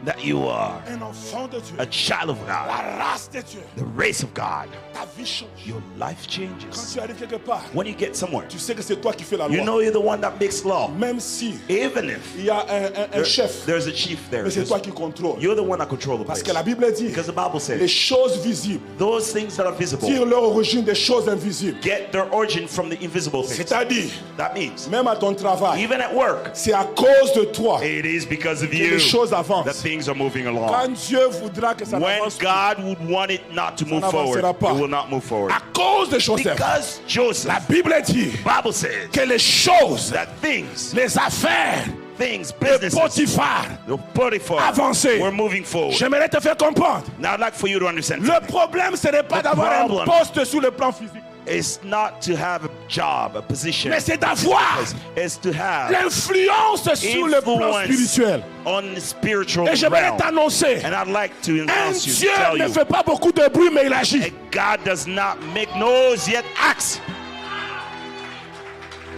that you are
un enfant de Dieu,
a child of God,
la race de Dieu,
the race of God,
ta vie change.
your life
Quand
changes.
tu arrives quelque part,
When you get somewhere,
tu sais que c'est toi qui fais la loi.
you know you're the one that makes law.
Même si
Even if
il y a un chef,
there's a chief there,
mais c'est toi qui contrôle.
you're the one that controls the
Parce
place.
que la Bible dit,
Because the Bible says
les choses visibles
those things that are visible
tirent leur origine des choses invisibles.
get their origin from the invisible things.
C'est-à-dire,
That means
même à ton travail,
even at work,
c'est à cause de toi
it is because of
que
you
les choses
that
avancent.
things are moving along.
Quand Dieu voudra que ça
When
n'avance
God would want it not to move forward,
n'avancera pas.
it will not move forward.
à cause de Joseph,
Because Joseph,
la Bible dit
Bible says
que les choses,
that things,
les affaires
things,
de
businesses,
Potiphar
the Potiphar,
avançaient.
we're moving forward.
J'aimerais te faire comprendre.
Now I'd like for you to understand.
Le problème, ce n'est pas
The
d'avoir un
problem
poste sur le plan physique,
It's not to have a job, a position.
mais c'est d'avoir
It's to have
l'influence sur le plan
influence
spirituel.
on the spiritual
Et j'aimerais
realm.
t'annoncer,
And I'd like to
un
announce you,
Dieu
to tell
ne
you,
fait pas beaucoup de bruit, mais il agit.
God does not make noise yet acts.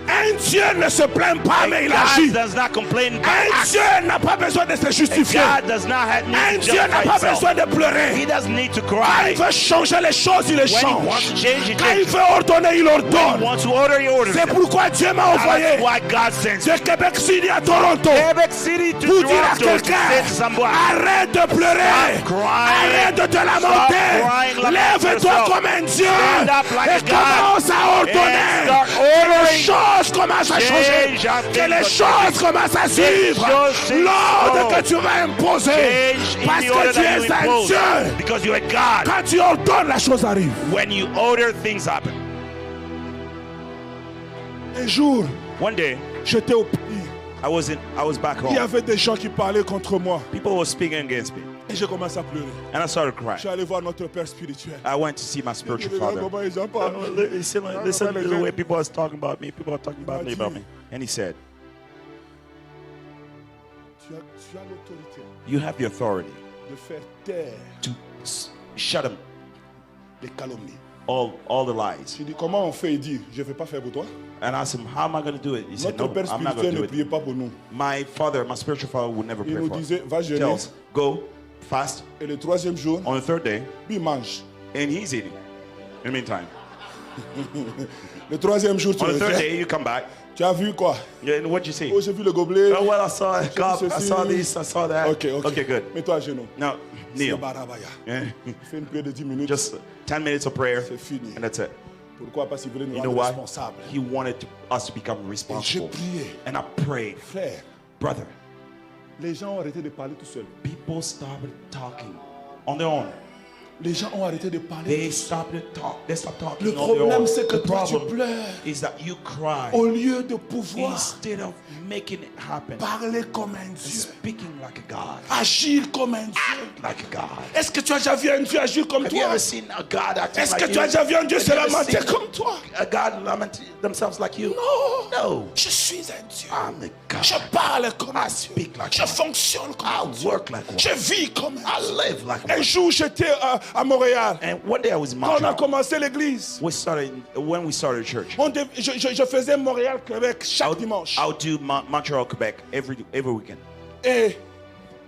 Un Dieu ne se plaint pas, mais il agit.
God does not complain, but
Un
acts.
Dieu n'a pas besoin de se justifier.
God does not have
Un
need to
Dieu n'a
justify
pas
himself.
besoin de pleurer.
He doesn't need to
Quand
cry.
il veut changer les choses, il les
When he wants
change.
to change, he
Quand il
changes.
veut ordonner, il
When he
ordonne.
wants to order, he orders.
C'est pourquoi Dieu m'a envoyé
That's why God sends
de Québec City à Toronto
Quebec City to
pour dire à
Toronto to
quelqu'un,
send someone.
arrête de pleurer,
Stop crying.
arrête de te
Stop
lamenter,
crying like
lève-toi
yourself.
comme un Dieu
Stand up like
et
a God.
commence à ordonner.
And start
Que les
ordering.
choses commencent à changer,
Change our
que
things
les
are
choses commencent à suivre
choses
l'ordre
change.
que tu vas imposer,
Change in
parce
the
que
order
tu
that you
es un
impose.
Dieu.
Because you're a God.
Quand tu ordonnes, la chose arrive.
When you order, things happen.
Un jour,
One day,
j'étais au pays.
I was back
Il y
home.
avait des gens qui parlaient contre moi.
People were speaking against me.
Et j'ai commencé à pleurer.
And I started
Je
crying.
suis allé voir notre Père spirituel.
I went to see my spiritual father.
Comment ils en parlent?
Listen to the way people are talking about me. People are talking badly about me. And he said,
Tu as l'autorité
you have the authority
de faire taire
to shut them
les calomnies.
all the lies.
J'ai dit, comment on fait? Il dit, je ne vais pas faire pour toi.
And I asked him, how am I going to do it? He said,
Notre
no,
Père
I'm not
spirituel
going
ne
to do
priait
it.
pas pour nous.
My father, my spiritual father would never
Il
pray
nous
for us.
disait, va
He
jeûner.
tells, go, fast.
Et le troisième jour,
On the third day,
lui mange.
and he's eating. In the meantime,
Le troisième jour, tu
on the third
reviens.
day, you come back.
Tu as vu quoi?
And what'd you see?
Oh, j'ai vu le gobelet.
Oh, well, I saw a cup. I
ceci.
saw this. I saw that.
Ok.
good.
Mets-toi à genoux.
Now,
C'est
kneel.
Barabaya.
Yeah.
Fais une prière de 10 minutes.
Just 10 minutes of prayer,
C'est fini.
and that's it.
Pourquoi? Parce qu'il voulait nous
You know
rendre
why?
responsables.
He wanted us to become
Et j'ai
responsible.
prié.
And I prayed,
Frère,
brother,
les gens ont arrêté de parler tout seuls.
people started talking on their own.
Les gens ont arrêté de parler.
They stopped talking
Le
on their
problème,
own.
c'est que
The
toi, tu
problem
pleures.
is that you cry
Au lieu de pouvoir
instead of making it happen.
parler comme un Dieu,
Speaking like a God.
agir comme un Dieu.
Like a God.
Est-ce que tu as déjà vu un Dieu agir comme
Have you
toi?
ever seen a God acting
Est-ce
like
que
you?
tu as déjà vu un Dieu se
Have you ever
lamenter
seen
comme toi?
a God lament themselves like you?
Non.
No.
Je suis un Dieu.
I'm the God.
Je parle comme un Dieu.
speak like
Je
one.
fonctionne comme un
I
Dieu.
work like one.
Je vis comme un
I
Dieu.
live like
Un
one.
jour, j'étais à Montréal.
And one day I was in
Quand on a
Montreal.
commencé l'église,
When we started church,
je faisais Montréal-Québec chaque dimanche.
I would do Montreal, Quebec every weekend.
Et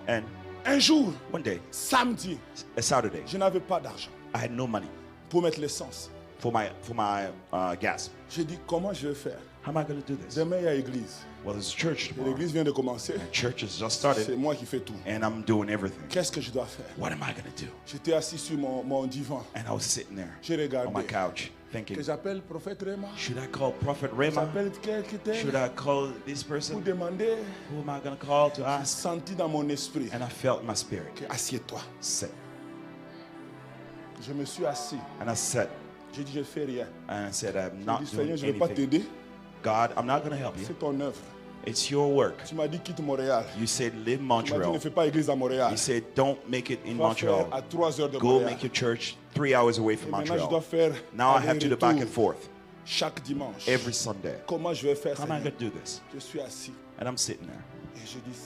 And
un jour,
one day,
samedi,
a Saturday,
je n'avais pas d'argent
I had no money
pour mettre l'essence.
for my gas.
J'ai dit, comment je vais faire?
How am I going to do this?
Demain, il y a église.
Well, there's a church
Et
tomorrow.
l'église vient de commencer.
Church has just
C'est
started,
moi qui fais tout.
and I'm doing everything.
Qu'est-ce que je dois faire?
What am I going to do?
J'étais assis sur mon divan.
And I was sitting there
J'ai
on my
regardé.
couch. thinking,
que j'appelle prophète Rema?
should I call Prophet Rema?
J'appelle quelqu'un tel
Should I call this
pour
person?
demander?
Who am I going to call to
J'ai
ask?
senti dans mon esprit
And I felt in my spirit,
que assieds-toi.
sit.
Je me suis assis.
And I sat.
J'ai dit je fais rien.
And I said, I'm
J'ai
not
dit
doing
Seigneur, je ne vais pas
anything.
t'aider.
God, I'm not going to help you.
C'est ton œuvre.
It's your work.
Tu m'as dit quitte Montréal.
You said live
Tu m'as dit ne
Montreal.
fais pas église à Montréal.
You said don't make it in
Va faire
Montreal.
à 3 heures de
Go
Montréal.
make your church 3 hours away from
Et maintenant, je dois
Montreal.
faire
Now I have to do back and
aller-retour
forth
chaque dimanche.
every Sunday.
Comment je vais faire
How am I
Seigneur?
going to do this?
Je suis assis
And I'm sitting there.
et je dis,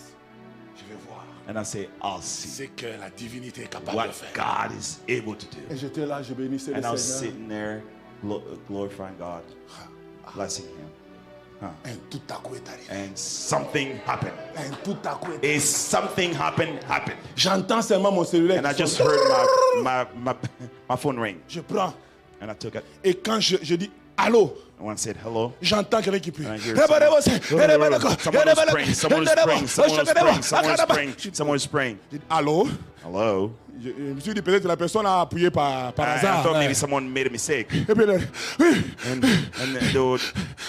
je vais voir
And I say, I'll see
ce que la divinité est capable
what
de faire.
God is able to
Et
do.
j'étais là, je bénissais le
And I was
Seigneur.
sitting there glorifying God, blessing Him.
Et tout à coup est arrivé.
And something happened.
Et tout à coup est arrivé.
A something happened.
J'entends seulement mon cellulaire.
And I
qui
just
sonne.
heard my phone ring.
Je prends.
And I took it.
Et quand je dis allô,
And one said hello.
j'entends quelqu'un qui prie.
And I hear someone is praying. Someone is praying. Someone is praying. Someone is praying. Someone is praying.
Je dis allô.
Hello.
Je me suis dit peut-être la personne a appuyé par
I
hasard.
thought maybe someone made a mistake.
Et puis là, oui.
And they would,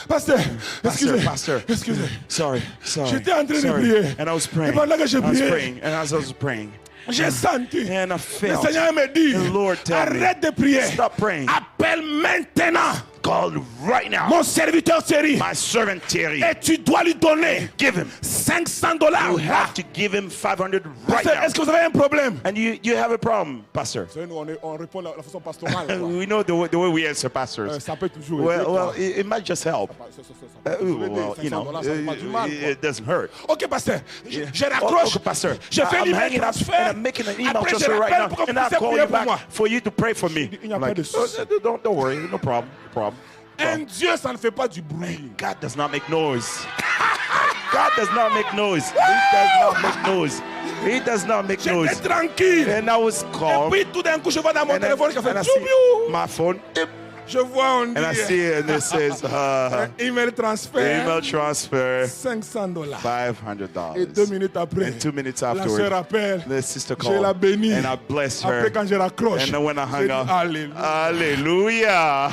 Pasteur, excusez.
Pastor,
Excusez.
sorry.
J'étais en train de prier.
And I was praying.
Et pendant que je
I was
priais,
praying. And as I was praying,
j'ai senti.
and I
Le
felt
Seigneur me dit,
the Lord tell me,
arrête de prier.
stop praying.
Appelle maintenant
Call right now
mon serviteur Thierry.
my servant Thierry.
Et tu dois lui donner
Give him.
$500.
You have to give him 500 right
Pasteur,
now.
est-ce que vous avez un problème?
And you have a problem, Pastor.
Vous savez, nous, on répond de la façon pastorale. quoi.
We know the way we answer pastors.
Ça peut toujours aider,
Well,
quoi.
it might just help.
Ça peut toujours aider.
Well, you know,
$500, ça fait pas du mal, quoi.
it doesn't hurt.
Ok, pasteur,
Yeah.
je raccroche.
Okay, Pastor.
Je fais
I'm
l'email
hanging up
transfert.
and I'm making an email
Après, je
transfer right
rappelle
now,
pour que
and
vous
I'll
puissiez
call
prier
you
pour moi.
back for you to pray for me.
Il n'y a
I'm
pas
like,
de souci.
don't worry, no problem.
Un Dieu, ça ne fait pas du bruit.
God does not make noise. God does not make noise. He does not make noise. He does not make
J'étais
noise.
tranquille.
And I was
Et
calm.
puis tout d'un coup, je vois dans mon
And
téléphone qui a
I
fait
see
tchou-biou.
my phone. Dip.
Je vois, on dit,
And I see it, and it says
email transfert,
email transfer
$500. Et
$500.
2 minutes après,
And 2 minutes
la sœur
afterward,
appelle.
the sister
Je la
called,
bénis.
and I blessed her.
Après, quand je raccroche,
And then when I
j'ai
hung
dit,
up,
Alléluia.
hallelujah.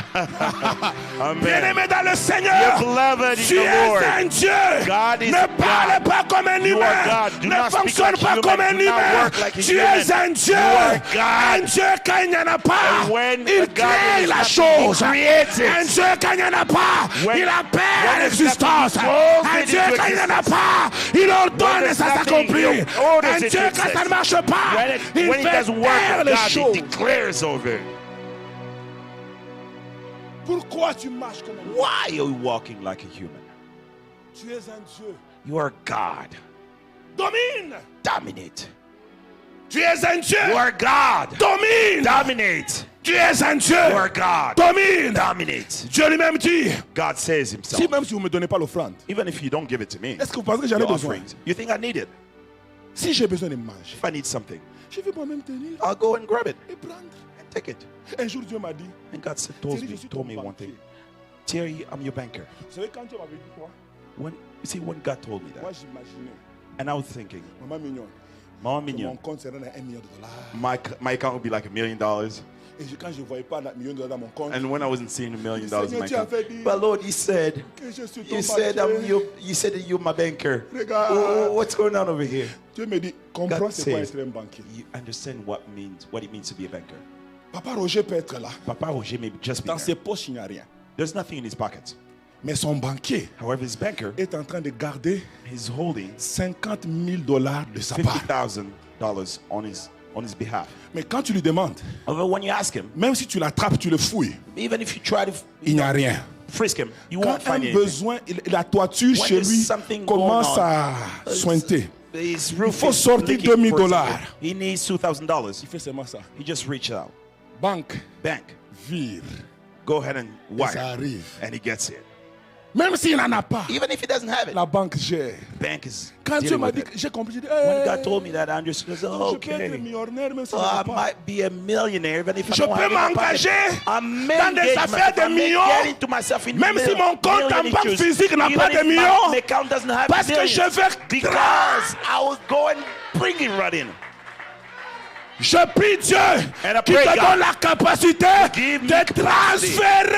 Amen.
Bien-aimé dans le Seigneur,
You're beloved in
tu
the
es
Lord.
un Dieu.
God is
Ne parle
God.
pas comme un
You are
humain.
God. Do
Ne
not speak
fonctionne
like
pas
human.
comme un
Do not
humain.
work like a
Tu
human.
es un Dieu.
You are God.
Un Dieu quand il n'y en a pas.
And when
Il
God
crée
is
la
not,
chose.
He creates it.
Un Dieu quand il n'y en a pas.
When-
Il appelle
when
l'existence.
there's nothing,
Un
he
Dieu
calls it
quand il n'y en a
into
pas. Il ordonne et
there's
ça
nothing,
s'accomplit.
he orders
Un
it to
Dieu quand ça
exist.
ne marche pas. Il
When it
fait
doesn't work,
taire les
God, He
choses.
declares over it.
Pourquoi tu marches comme un humain?
Why are you walking like a human?
Tu es un Dieu.
You are God.
Domine.
Dominate.
Tu es un Dieu.
You are God.
Domine.
Dominate.
Tu es un Dieu.
You are God.
Domine.
Dominate.
Dieu lui-même dit,
God says
si
Himself.
même si vous ne me donnez pas l'offrande,
Even if you don't give it to me,
est-ce que vous pensez que j'en ai
your
besoin?
offerings, you think I need it?
Si j'ai besoin de manger,
If I need something,
je vais moi-même tenir
I'll go and grab it
et prendre.
and take it.
Un jour, Dieu m'a dit,
And God said,
Thierry, je suis
told
ton
me one
banquier.
thing. Thierry, I'm your banker.
Vous savez, quand Dieu m'avait dit quoi?
When you see, when God told me
Moi,
that,
j'imaginais,
and I was thinking,
maman mignonne,
Mama
que mon
Mignon,
compte serait à $1 million.
my account would be like $1 million.
Et quand je ne voyais pas $1 million dans mon compte,
And when I wasn't seeing $1 million in my
Seigneur, tu
account,
avais dit
but Lord, you said
que je suis ton
you said
banquier.
you said that you're my banker.
Regarde.
What's going on over here?
Dieu me dit, comprends
God
c'est quoi
says,
être un banquier.
you understand what it means to be a banker.
Papa Roger peut être là.
Papa Roger may just be
Dans ses
there.
poches, il n'y a rien.
There's nothing in his pockets.
Mais son banquier
However, his banker
est en train de garder
is holding
$50 000 de sa part.
$50,000 on his behalf.
Mais quand tu lui demandes,
However, when you ask him,
même si tu l'attrapes, tu le fouilles,
even if you try to
il n'y a rien.
frisk him, you
Quand
won't
un
find anything.
besoin, la toiture
When
chez
there's
lui
something
commence
going on,
à sointer,
His
il
roof
faut
is
sortir
leaking
$2 000.
for something. He needs $2,000.
il fait seulement ça.
He just reached out.
Banque,
Bank,
vire,
go ahead and
et ça
wire,
arrive.
and he gets it.
Même s'il n'en a pas,
Even if he doesn't have it,
la banque gère.
bank is
Quand Dieu
dealing
m'a
with
dit,
it.
j'ai compris, j'ai dit,
When
hey,
God told me that, I understood.
je peux être
Okay,
millionnaire même si
I
n'en a pas.
might be a millionaire, even if I
Je
don't
peux
have it in my pocket.
m'engager
I'm
dans des affaires de millions,
into myself in
même si mon compte en banque physique n'a pas de
My
millions,
account doesn't have
parce que
millions,
je vais
because I will go and bring it right in.
Je prie Dieu qui te donne la capacité de transférer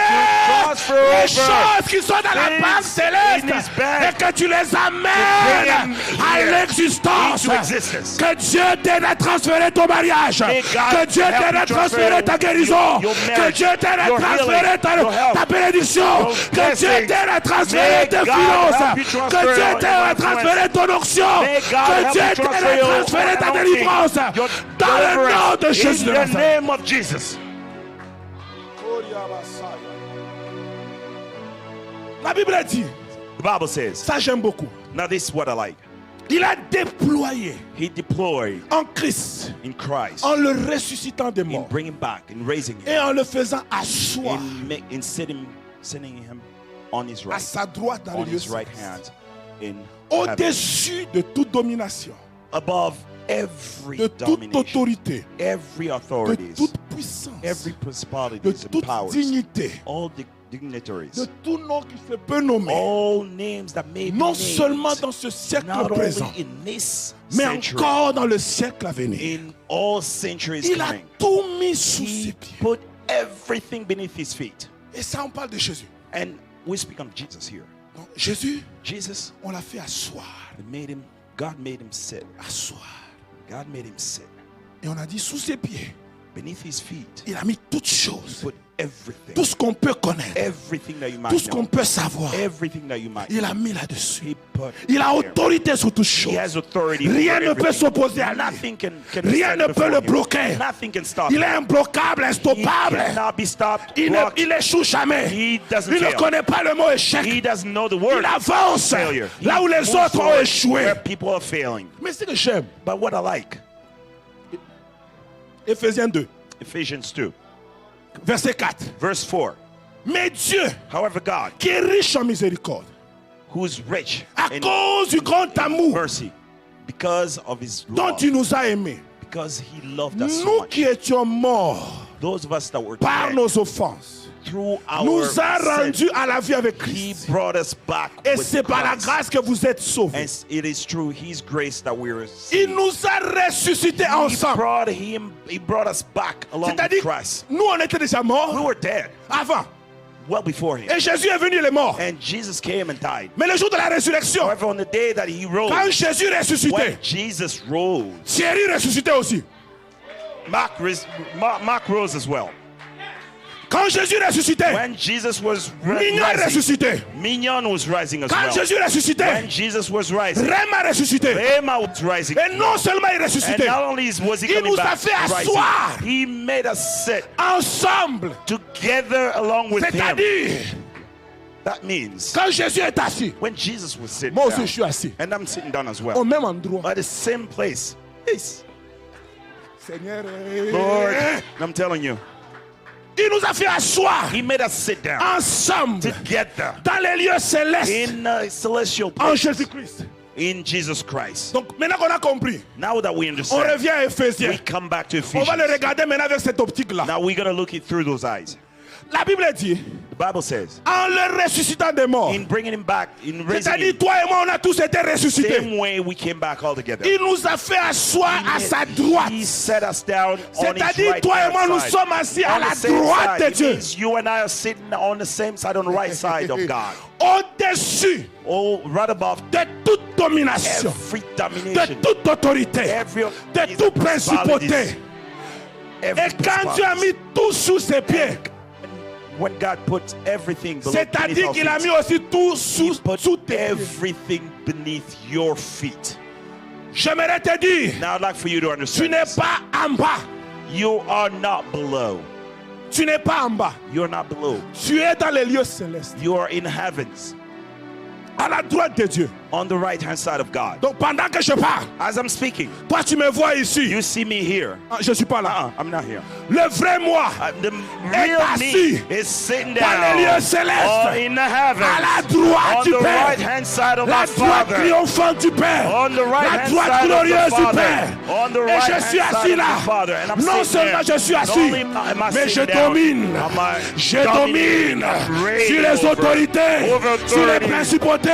les choses qui sont dans la banque céleste et que tu les amènes à l'existence. Que Dieu t'aide à transférer ton mariage. Que Dieu t'aide à transférer ta guérison. Que Dieu t'aide à transférer ta bénédiction. Que Dieu t'aide à transférer tes finances. Que Dieu t'aide à transférer ton onction. Que Dieu t'aide à transférer ta délivrance. Dans le nom de Jésus.
In the name of Jesus.
La Bible dit.
The Bible says.
Ça j'aime beaucoup.
Now this is what I like.
Il a déployé.
He deployed
en Christ.
In Christ.
En le ressuscitant des morts.
In bringing back, in raising him.
Et en le faisant asseoir.
In sitting him on his right.
À sa droite dans
on
les lieux
his right hand. In
au-dessus de toute domination.
Above every
de toute autorité,
every authority,
de toute puissance,
every principality,
de toute dignité,
all the dignitaries,
de tout nom qui se peut nommer,
all names that may
non
be
seulement
named,
dans ce siècle
not
présent,
only in this
mais
century,
encore dans le siècle à venir.
In all centuries
il
coming,
a tout mis sous ses pieds.
Put everything beneath his feet.
Et ça, on parle de Jésus.
And we speak of Jesus here.
Donc, Jésus,
Jesus,
on l'a fait asseoir.
God made him sit.
Asseoir.
God made him sit.
Et on a dit sous ses pieds.
Beneath his feet.
Il a mis toutes choses.
Put everything.
Tout ce qu'on peut connaître.
Everything that you might
tout ce qu'on peut savoir.
Everything that you might
il a mis là-dessus.
Put
il a autorité sur toutes choses. Rien ne peut s'opposer à lui. Rien ne peut le bloquer. Il est imbloquable, instoppable. Il n'échoue jamais. Il ne connaît pas le mot échec. Il avance là où les autres ont échoué. Mais c'est que j'aime.
But what I like.
Éphésiens 2.
Ephesians 2.
Verset 4.
Verse 4.
Mais Dieu,
however God,
qui est riche en miséricorde,
who's rich
à cause du grand amour
mercy, because of his love,
dont il nous a aimés,
because he loved us so
nous
much,
qui étions morts
those of us that were
par
dead,
nos offenses,
nous
a rendus à la vie avec Christ. Et c'est par la grâce que vous êtes sauvés.
It is through his grace that we are
saved. Il nous a ressuscités ensemble.
He brought us back along with Christ.
Nous on était déjà morts.
We were dead.
Avant.
Well before him.
Et Jésus est venu, il est mort.
And Jesus came and died.
Mais le jour de la résurrection,
however, on the day that he rose,
quand Jésus ressuscitait,
when Jesus rose,
Thierry ressuscitait aussi.
Mark rose as well.
Quand Jésus ressuscitait,
when Jesus was
Mignon ressuscitait.
Mignon was rising as
Quand
well.
Jésus ressuscitait,
when Jesus was rising,
Réma ressuscitait.
Réma was rising.
Et non seulement il ressuscitait,
and not only was he
il
coming
nous
back,
a fait asseoir
he made us sit
ensemble,
together along with him.
C'est-à-dire,
that means
quand Jésus est assis,
when Jesus was sitting
moi
down,
aussi je suis assis,
and I'm sitting down as well,
au même endroit,
at the same place. Yes.
Seigneur,
Lord, I'm telling you.
Il nous a fait asseoir.
He made us sit down
ensemble
together
dans les lieux célestes
in celestial
en
places.
Jésus-Christ.
In Jesus Christ.
Donc maintenant qu'on a compris,
now that we understand,
on revient à Éphésiens.
We come back to Ephesians.
On va le regarder maintenant avec cette optique-là.
Now we're going to look it through those eyes.
La Bible dit,
the Bible says,
en le ressuscitant des morts,
in bringing him back, in raising
c'est-à-dire toi et moi on a tous été ressuscités.
Same way we came back all together.
Il nous a fait asseoir à sa droite.
He set us down on his
c'est-à-dire toi et moi nous sommes assis à la droite de Dieu.
You and I are sitting on the same side, on the right side of God.
Au-dessus,
right above,
de toute domination,
every domination,
de toute autorité, de toute principauté. Et quand Dieu a mis tout sous ses pieds,
when God puts everything below,
c'est-à-dire qu'il a mis aussi tout sous tes
everything beneath your feet.
J'aimerais te dire,
now I'd like for you to understand,
tu n'es pas en bas.
You are not below.
Tu n'es pas en bas.
You are not below.
Tu es dans les lieux célestes.
You are in heavens.
À la droite de Dieu.
On the right hand side of God.
Donc pendant que je parle,
as I'm speaking,
toi tu me vois ici.
You see me here.
Je suis pas là.
I'm not here.
Le vrai moi
the real me is sitting down
dans les lieux célestes.
In the heavens.
À la droite du
Père. On the right hand side of my Father.
La droite triomphante du Père.
On the right
la droite glorieuse du Père.
On the right
Et je suis assis là. Non seulement je suis assis, mais je domine. Je domine sur les autorités, sur les principautés,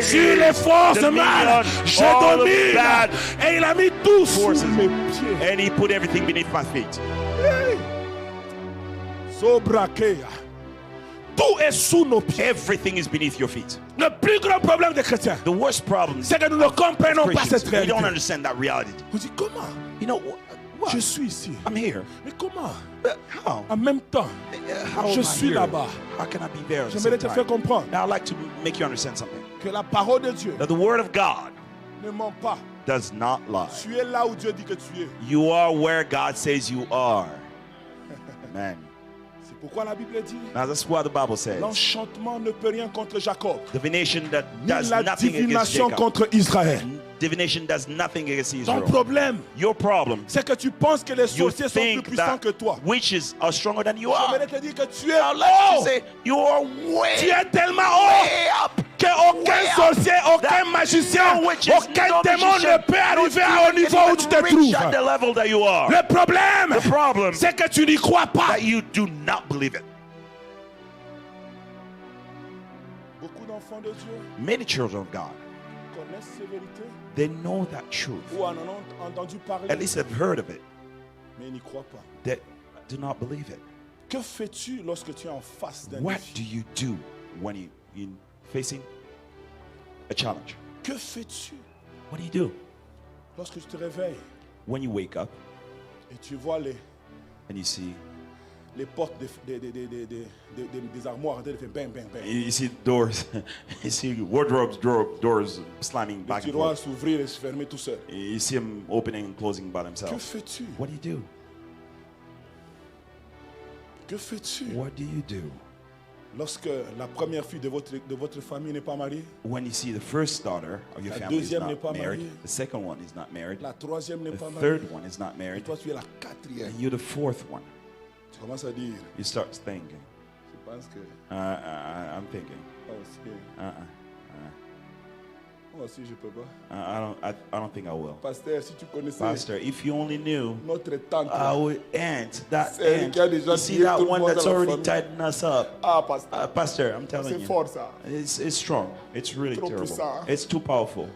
sur les forces mal, je domine. Et il a mis tout sous mes pieds.
And he put everything beneath my feet.
Sobrakea. Tout est sous nos pieds.
Everything is beneath your feet.
Le plus grand problème des chrétiens,
the worst problem,
c'est que nous ne comprenons pas cette réalité.
We don't understand that reality.
Vous dites comment?
You know what?
Je suis ici.
I'm here.
Mais comment?
How?
En même temps, je suis là-bas.
How can I be there?
J'aimerais te faire comprendre.
Now I'd like to make you understand something.
Que la parole de Dieu,
that the word of God,
ne ment pas.
Does not lie.
Tu es là où Dieu dit que tu es.
You are where God says you are. Amen.
Pourquoi la Bible dit?
Now that's what the Bible says.
L'enchantement ne peut rien contre Jacob.
Divination that does
la
nothing against
divination
Jacob.
contre Israël.
Divination does nothing against Israel.
Ton problème,
your problem,
c'est que tu penses que les sorciers sont plus puissants que toi.
Witches are stronger than you are.
Je voudrais te dire que tu es
haut. Say, you are
tu es tellement haut qu'aucun sorcier, aucun magicien, aucun démon ne peut arriver au niveau où tu te trouves. Le problème, c'est que tu n'y crois pas.
That you do not believe it.
Beaucoup d'enfants de Dieu,
many children of God,
connaissent ces vérités.
They know that truth.
Ou en ont entendu parler.
At least they've heard of it.
Mais ils n'y croient pas.
They do not believe it.
Que fais-tu lorsque tu es en face d'un
What do you do when you're facing a challenge?
Que fais-tu?
What do you do?
Lorsque tu te réveilles.
When you wake up.
Et tu vois
and you see
les portes des armoires, they fait bang, bang, bang.
You see doors, you see wardrobes, doors slamming back and forth.
S'ouvrir et se fermer tout seul.
You see them opening and closing by themselves.
Que fais-tu?
What do you do?
Que fais-tu?
What do you do?
Lorsque la première fille de votre famille n'est pas mariée.
When you see the first daughter of your family is not married, the second one is not married,
la troisième n'est pas
mariée, the third one is not married,
et toi tu es la quatrième.
And you're the fourth one.
Tu commences à dire.
You start thinking.
Je pense que.
I'm thinking.
Moi aussi je peux pas.
I don't think I will.
Pasteur, si tu connaissais.
Pastor, if you only knew.
Notre tante.
Our aunt, that aunt. You see that one that's already tightened us up.
Pastor.
Pastor, I'm telling you.
C'est fort ça.
It's strong. It's really terrible.
Puissant.
It's too powerful.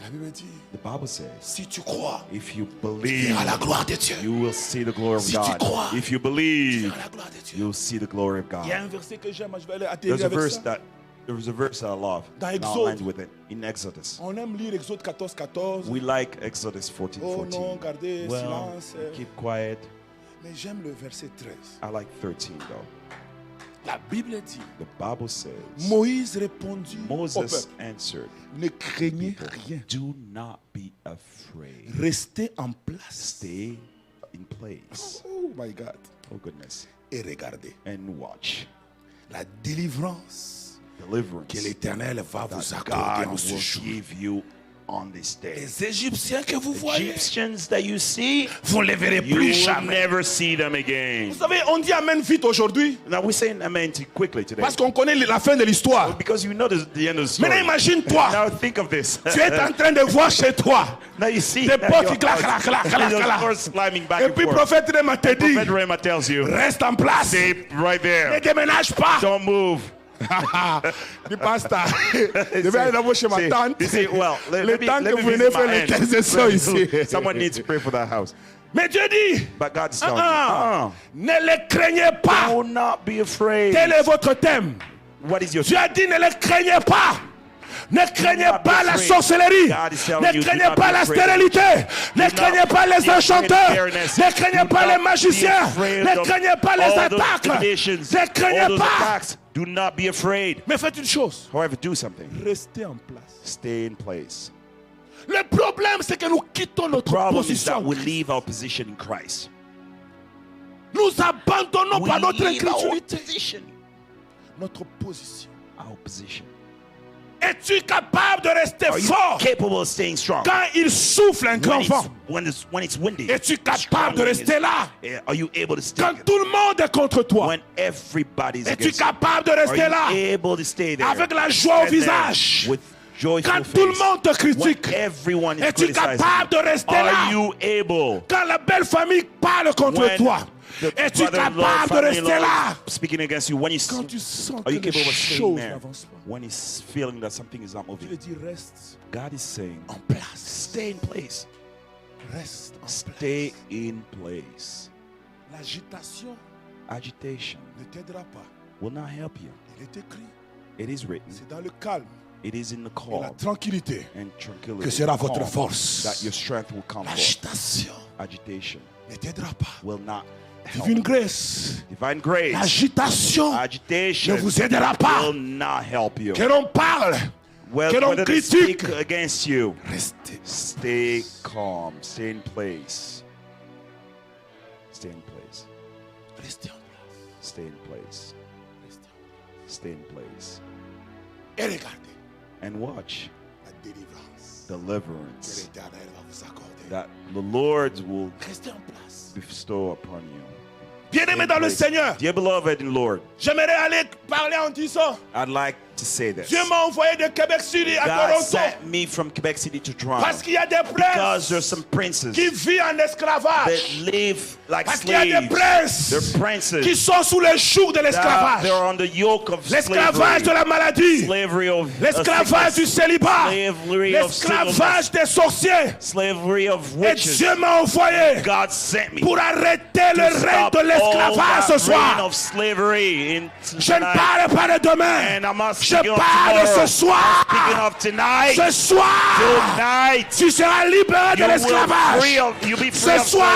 La Bible dit,
the Bible says,
si tu crois,
if you believe,
tu verras la gloire de Dieu.
You will see the glory of
si
God.
Tu crois,
if you believe,
tu verras la gloire de Dieu.
You'll see the glory of God.
Il y a un verset que j'aime, je vais aller atterrir avec ça.
There was a verse I love.
Dans Exode,
with it, in Exodus.
On aime lire Exode 14:14.
We like Exodus 14:14.
Oh non, gardez silence.
Keep quiet.
Mais j'aime le verset 13.
I like 13 though.
La Bible dit.
The Bible says.
Moïse répondit.
Moses answered.
Ne craignez rien.
Do not be afraid.
Restez en place.
Stay in place.
Oh my God.
Oh goodness.
Et regardez.
And watch.
La délivrance que l'Éternel va vous accorder en ce jour.
On this day.
Les Égyptiens que vous voyez,
Egyptians that you see,
vous ne les verrez plus jamais.
Never see them again.
Vous savez, on dit amen vite aujourd'hui.
Now we're saying amen quickly today.
Parce qu'on connaît la fin de l'histoire.
Because you know the end of the story.
Maintenant, imagine-toi.
Now think of this.
Tu es en train de voir chez toi.
Now you see.
Des portes qui claquent. Et puis prophète Réma te dit.
Prophet Réma tells you.
Reste en place.
Stay right there.
Ne déménage pas.
Don't move.
Du pasteur, je vais aller d'abord chez ma tante.
Well,
le temps que vous venez faire l'intercession ici.
Someone needs to pray for that house.
Mais Dieu dit,
but God is telling you,
ne les craignez pas.
Do not be afraid.
Tel est votre thème.
What is your
Dieu a dit, ne les craignez pas. Ne craignez pas la sorcellerie. Ne craignez pas la stérilité. Ne craignez pas les enchanteurs. Ne craignez pas les magiciens. Ne craignez pas les attaques. Ne craignez pas.
Do not be afraid.
Mais faites une chose.
However, do something.
Restez en place.
Stay in place.
Le problème, c'est que nous quittons notre position.
We leave our position in Christ.
Nous abandonnons par notre incrédulité notre position.
Our position.
Es-tu capable de rester fort
capable of staying strong?
Quand il souffle un grand vent?
When it's windy.
Es-tu capable de rester là?
Are you able to stay?
Quand tout le monde est contre toi?
When everybody's
es-tu capable de rester là?
Are you able to stay there?
Avec la joie au visage?
With joyful
quand tout le monde te critique?
Everyone is
es-tu capable de rester là?
Are you able?
Quand la belle famille parle contre toi? Es-tu capable de rester là?
Speaking against you, when you
Quand tu sens
are you
que les
capable of staying there?
n'avancent pas,
When he's feeling that something is not moving,
Dieu dit reste
God is saying,
en place.
stay in place.
Reste en
Stay
place.
in place.
L'agitation
Agitation
ne t'aidera pas.
will not help you.
Il est écrit,
It is written.
c'est dans le calme
It is in the
et la
calm
tranquillité
and tranquility
que sera votre
calm
force.
that your strength will come forth.
L'agitation
Agitation
ne t'aidera pas.
will not help.
Divine grâce,
Divine grace,
l'agitation
agitation
ne vous aidera pas.
will not help you.
Que l'on parle,
Well,
que l'on
whether they speak
critique,
against you,
restez.
stay calm, stay in place. Stay in place.
Restez en place.
Stay in place.
Restez en place.
Stay in place.
Et regardez
And watch
la délivrance que
deliverance
l'Éternel va vous accorder.
that the Lord will
Restez en place.
bestow upon you.
Bien-aimé dans le Seigneur,
Dear beloved in Lord,
j'aimerais aller parler en disant,
I'd like to say this.
Dieu m'a envoyé de Québec City à
God
Toronto
sent me from Quebec City to
parce
Toronto
qu'il y a des
because there's
princes
some princes
qui vivent en esclavage.
that live like
Parce qu'il y a des
slaves.
princes
They're princes
qui sont sous le joug de
that
l'esclavage.
they're on the yoke of
L'esclavage de
slavery.
la maladie,
Slavery of
l'esclavage du
sickness,
célibat,
slavery of
l'esclavage des sorciers.
slavery of
Et
witches.
Dieu m'a envoyé
God sent me
pour arrêter le
to
règne
stop
de
all
l'esclavage ce
that reign
soir.
of slavery in
Je ne
tonight.
parle pas de demain.
And I'm not
Je
speaking of
parle de
tomorrow.
ce soir.
Speaking of tonight.
Ce soir,
Tonight.
tu seras libéré de
You'll be
l'esclavage.
free
Ce
of
soir,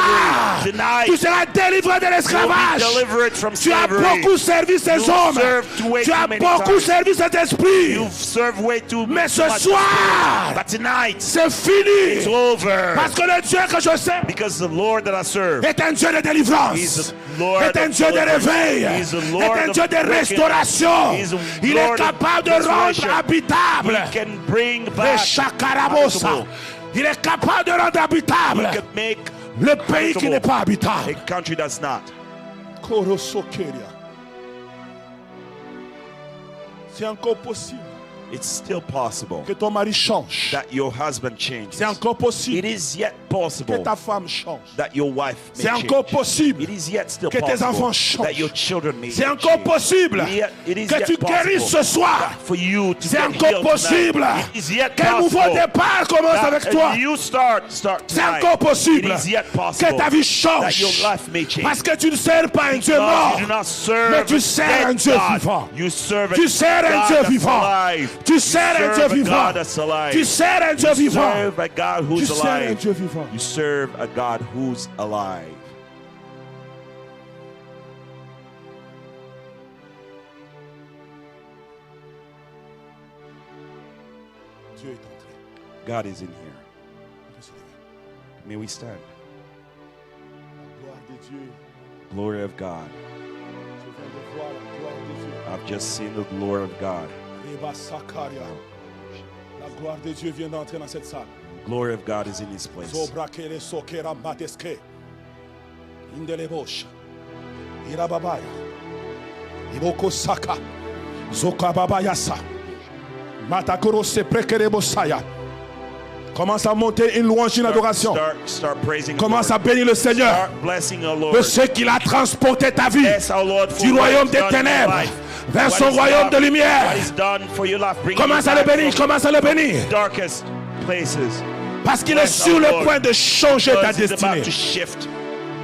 slavery. Tonight.
tu seras délivré de
You'll be
l'esclavage.
delivered from
Tu as
slavery.
beaucoup servi ces
You've
hommes.
served way
Tu
too
as
many
beaucoup
times.
servi cet esprit.
You've served way too
Mais ce
much
soir,
spirit. But tonight,
c'est fini.
it's over.
Parce que le Dieu que je sais
Because the Lord that I serve
est un Dieu de délivrance.
He's the Lord
Est un
of
Dieu de
deliverance.
réveil.
He's the
Est
Lord
un
of
Dieu de
breaking.
restauration.
He's the
Il
Lord
est
of
capable de rendre
restoration.
habitable.
He can bring
Les
back
chakarabosa.
habitable.
Il est capable de rendre habitable
He can make
le pays qui n'est pas habitable.
a country that's not.
C'est encore possible
It's still possible
que ton mari change.
that your husband changes.
C'est encore
It
possible
is yet
que
possible
ta femme change.
that your wife may
C'est encore
change.
possible
It is yet still
que tes
possible
enfants changent.
that your children may
C'est encore
change.
possible
It is
que
yet
tu guérisses ce soir.
that for you to
C'est
get
encore
healed
possible
tonight. It is yet
qu'un nouveau
possible
départ commence
that
avec toi.
you start
C'est
tonight.
encore possible
It is yet
que
possible
ta vie
that your
change.
life may change.
Parce que tu ne sers pas un Dieu
Because
mort,
you do not serve
mais tu
a
sers
dead
un Dieu
God.
vivant.
You serve a
Tu sers un
God
Dieu
that's
vivant.
alive.
Tu sers un
You
Dieu
serve a
vivant.
God that's alive.
Tu sers un Dieu
You
vivant.
serve a God
Tu
who's
sers un
alive.
Dieu vivant.
You serve a God who's alive.
Dieu est entré.
God is in here. May we stand.
La gloire de Dieu.
Glory of God.
Je viens de voir la gloire de Dieu.
I've just seen the glory of God.
Reba Sakaria. La gloire de Dieu vient d'entrer dans cette salle.
Glory of God is in this place.
Zobrakere sokera mateske. Indelebosha. Irababaya. Iboko saka. Zokababayasa. Matakoro se prekerebosaya. Commence à monter une louange, une adoration.
Start praising the
Commence
Lord.
à bénir le Seigneur
Start blessing our Lord.
de ce qu'il a transporté ta vie
Bless our Lord for
du
what
royaume
he's
des
done in your
ténèbres
life.
vers
What
son
he's
royaume
done-
de lumière.
What he's done for your life, bringing
Commence
you
à le
back
bénir,
from
commence à le bénir.
darkest places.
Parce qu'il est
Bless
sur
our
le
Lord.
point de changer ta
Because he's about
destinée.
to shift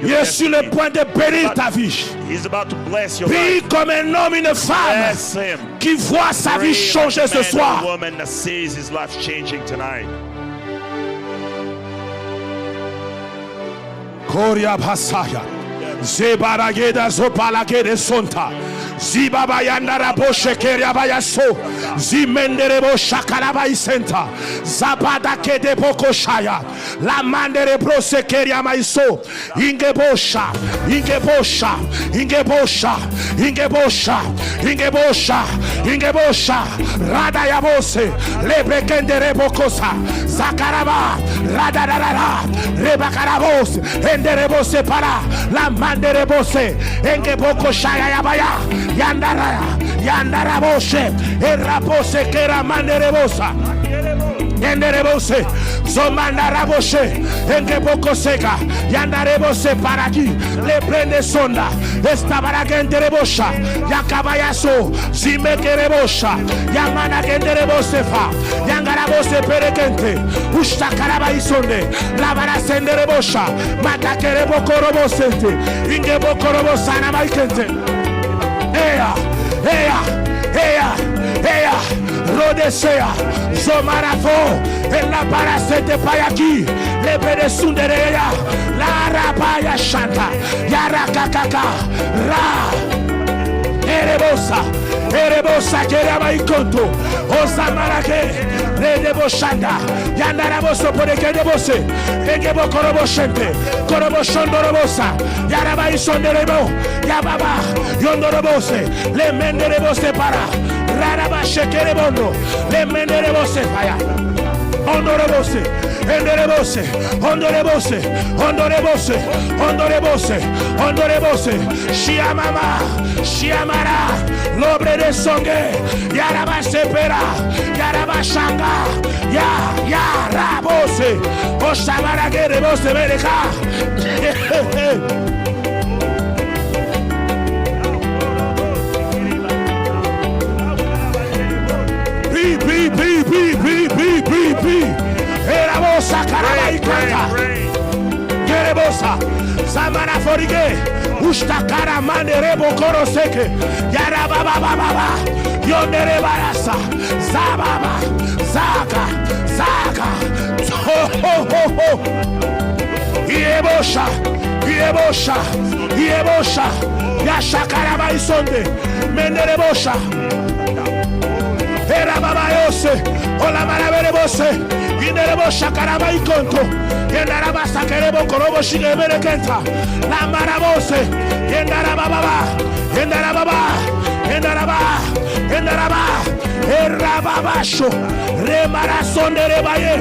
Il
your
est sur le
destiny.
point de bénir ta vie.
He's about to bless your
Prie
life.
comme un homme, une femme
Bless him.
qui voit sa vie
Pray
changer
like a
ce
man
soir.
and a woman that sees his life changing tonight.
Koria Basaya. Zebarageda Zopalagede Sonta. Zibabayanda Raboshe Keriabayaso. Zimenderebo Shakarabai Senta. Zabada Kede Bokoshaya. La Mandere Brose Keriamaiso. Ingebosha. Ingebosha. Ingebosha. Ingebosha. Ingebosha. Ingebosha. Radayabose. Lebrekendere Bokosa. Zakaraba. Radadara. Rebakarabos. Enderebose para. La Manderebose. Engebokosha Yabaya. Yandara, Yandaraboshe, Erabose Kera Manderebosa, Yenderebose, Zomandaraboshe, Engebokoseka, Yandarebose Paraki, Le Prende Sonda, Estabaragenderebosha, Yakabayaso, Zimekerebosha, Yamanagenderebosefa, Yangarabose Perekente, Ustakarabaisonde, Lavarasenderebosha, Matakerebokoroboste, Ingebokorobosa Maikente. Ea, Rodesea, Zomarafo, et la parasete payaki, le bedesunderea, la rapaya shanta, yarakakaka, Erebosa, Keramaikoto, Osamarake, Redeboshanda, Yandaraboso Podekedebose, Egebo Koroboshente, Koroboshondorobosa, Yarabaisonderebo, Yababa, Yondorobose, Le Menderebose para, Rarabashe Kerebondo, Le Menderebose fire. Ondorebose, Enderebose, Ondorebose, Ondorebose, Ondorebose, Ondorebose, Shiamama, Shiamara, Lobre de Songe, Yarabasepera, Yarabashanga, Yarabose, Oshamara Rebose Bereca. Erabosa Karabaikata Gerebosa Zamana Forige Ustakara Manderebo Koroseke Yarababa Yonderebarasa Zababa Zaka Iebosha Yashakara Isonde Menderebosha Era baba yose, ola maraberebose, inerebo shakaraba ikonto, yendaraba sakerebo korobo shigebere kenta, la marabose, yendaraba, erababasho, remarasonde rebaye,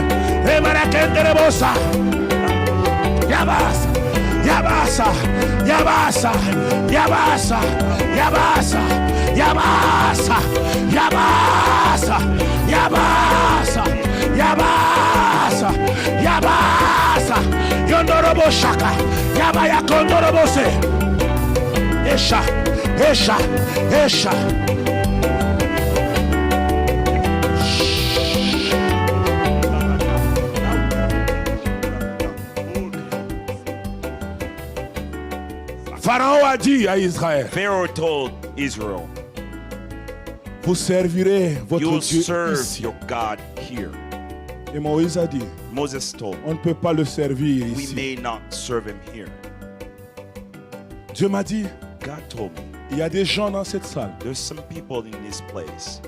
remarakenderebosa, Yabasa, Yondorobo Shaka, Yabaya Kondorobose, Esha. Pharaon a dit à Israël.
Pharaoh told Israel,
vous servirez votre Dieu
ici. Your God here.
Et Moïse a dit,
Moses told,
on ne peut pas le servir
we
ici.
may not serve him here.
Dieu m'a dit,
God told me,
il y a des gens dans cette salle
there's some people in this place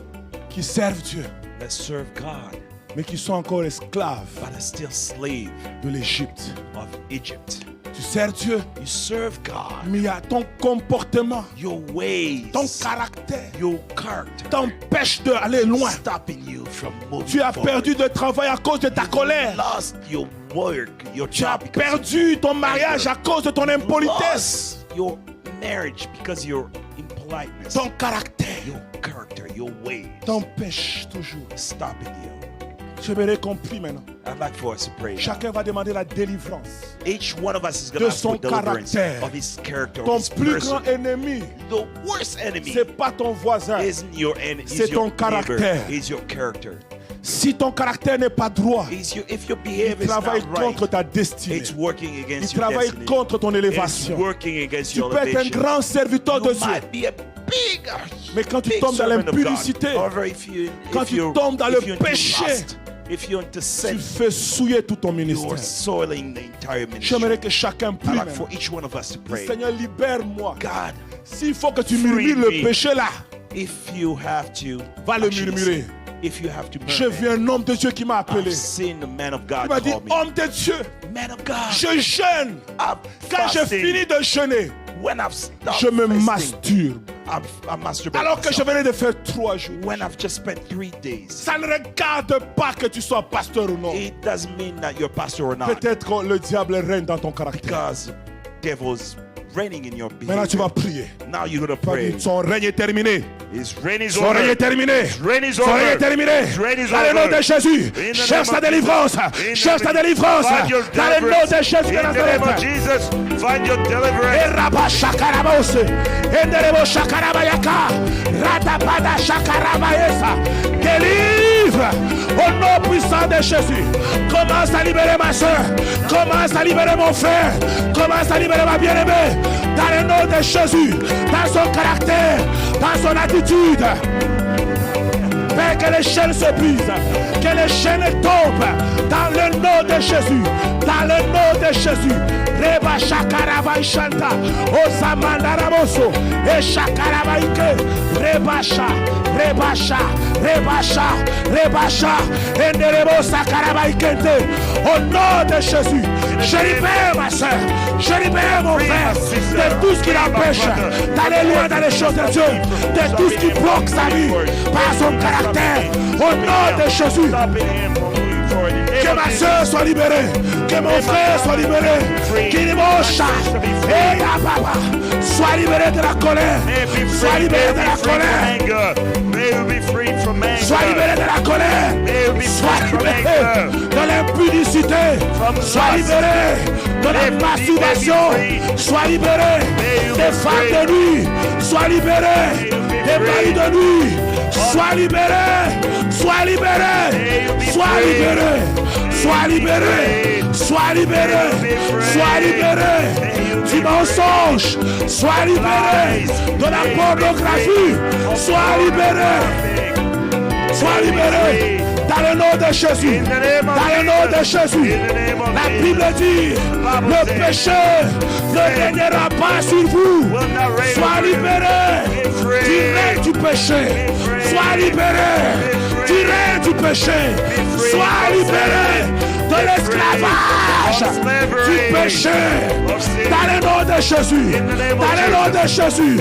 qui servent Dieu,
that serve God,
mais qui sont encore esclaves
but are still slave
de l'Égypte.
of Egypt.
Tu sers Dieu,
You serve God.
mais il y a ton comportement,
Your ways,
ton caractère
your character
t'empêche d'aller loin.
stopping you from moving
Tu as
forward.
perdu de travail à cause de ta colère.
Lost your work, your
Tu as
job because
perdu ton mariage à cause de ton
you
impolitesse.
lost your marriage because your impoliteness.
Ton caractère
Your character, your ways
t'empêche toujours.
stopping you.
J'aimerais qu'on prie maintenant.
I'd like for us to pray.
Chacun va demander la délivrance.
Each one of us is going
De
to ask for
son
deliverance
caractère.
of his character, of
Ton
his
plus
person.
grand ennemi,
The worst enemy
c'est pas ton voisin.
isn't your enemy,
C'est
is your
ton caractère.
neighbor, is your character.
Si ton caractère n'est pas droit,
If your
il
behavior is
travaille
not
contre
right,
ta destinée.
it's working
Il
against your
travaille
destiny.
contre ton
It's
élévation.
working against
Tu
your
peux être un
elevation.
grand serviteur de
You
Dieu.
might be a big,
Mais quand tu
big
tombes dans
servant of God.
l'impudicité,
However, if
quand tu
you're-
tombes dans
if
le
you're into
péché,
lust, if you're into
tu
sin,
fais souiller tout ton
you're
ministère.
soiling the entire ministry.
J'aimerais que chacun prie.
I'd like
maintenant.
for each one of us to pray.
Seigneur, libère-moi.
God,
S'il faut que tu
Free
murmures le
me.
péché là,
if you have to,
va le
actually
murmurer.
sin, if you have to
J'ai vu un homme de Dieu qui m'a appelé.
I've seen the man of
Il
God
m'a dit,
call me.
homme de Dieu,
Man of God,
je jeûne.
I'm
Quand j'ai
fasting.
fini de jeûner,
When I've stopped
je me
fasting,
masturbe.
I'm masturbating
Alors que je
myself.
venais de faire 3 jours.
When I've just spent 3 days,
Ça ne regarde pas que tu sois pasteur ou non.
it doesn't mean that you're pastor or not.
Peut-être que le diable règne dans ton caractère.
Because devil's reigning in your
Maintenant tu vas prier.
Now you're going to pray.
Son règne est terminé.
His reign is
Son
over.
règne est terminé.
His reign is
Son
over.
règne est terminé.
His reign is
Dans le nom de Jésus, cherche ta délivrance. Cherche ta délivrance. Dans le nom de Jésus de Nazareth.
Jesus, find your deliverance.
Délivre au nom puissant de Jésus. Commence à libérer ma soeur. Commence à libérer mon frère. Commence à libérer ma bien-aimée. Dans le nom de Jésus. Dans son caractère. Dans son attitude. Père, que les chaînes se brisent. Que les chaînes tombent. Dans le nom de Jésus. Dans le nom de Jésus. Reba Shakarava Shanta. Osamanda Ramoso. Et Shakaravaike. Rebasha. Rebasha. Rebasha. Rebasha. Enderebo Sakaravaikente. Au nom de Jésus. Je libère ma soeur. Je libère mon frère de tout ce qui l'empêche d'aller loin dans les choses de Dieu. De tout ce qui bloque sa vie par son caractère. Au nom de Jésus. Que ma soeur soit libérée. Que mon frère soit libéré. Qu'il et la papa soit libéré de la colère. Soit libéré de la colère. Sois libéré de la colère. Sois libéré de l'impudicité. Sois libéré de la masturbation. Sois libéré des femmes de nuit. Sois libéré des maris de nuit. Sois libéré. Sois libéré. Sois libéré. Sois libéré. Sois libéré. Sois libéré du mensonge. Sois libéré de la pornographie. Sois libéré. Sois libéré dans le nom de Jésus. Dans le nom de Jésus. La Bible dit, le péché ne régnera pas sur vous. Sois libéré du règne du péché. Sois libéré du règne du péché. Sois libéré de l'esclavage du péché. Dans le nom de Jésus. Dans le nom de Jésus.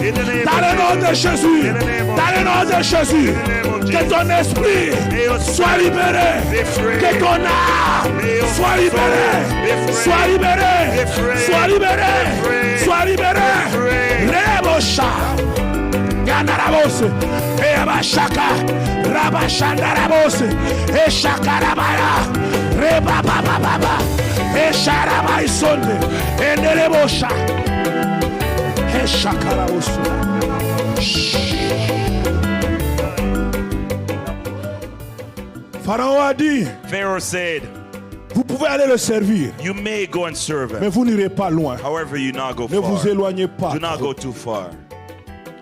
Dans le nom de Jésus. Dans le nom de Jésus. Que ton esprit soit libéré. Que ton âme soit libérée. Soit libéré. Soit libéré. Soit libéré. Rebosha. Yandarabose. Ebashaka. Rabashandarabose. Eshakarabaya. Rebabababa. Esharabaisonde. Enderebosha. Eshakarabose. Pharaon a dit,
Pharaoh said,
vous pouvez aller le servir.
You may go and serve him.
Mais vous n'irez pas loin.
However, you not go
ne
far.
Vous éloignez pas.
Do not go too far.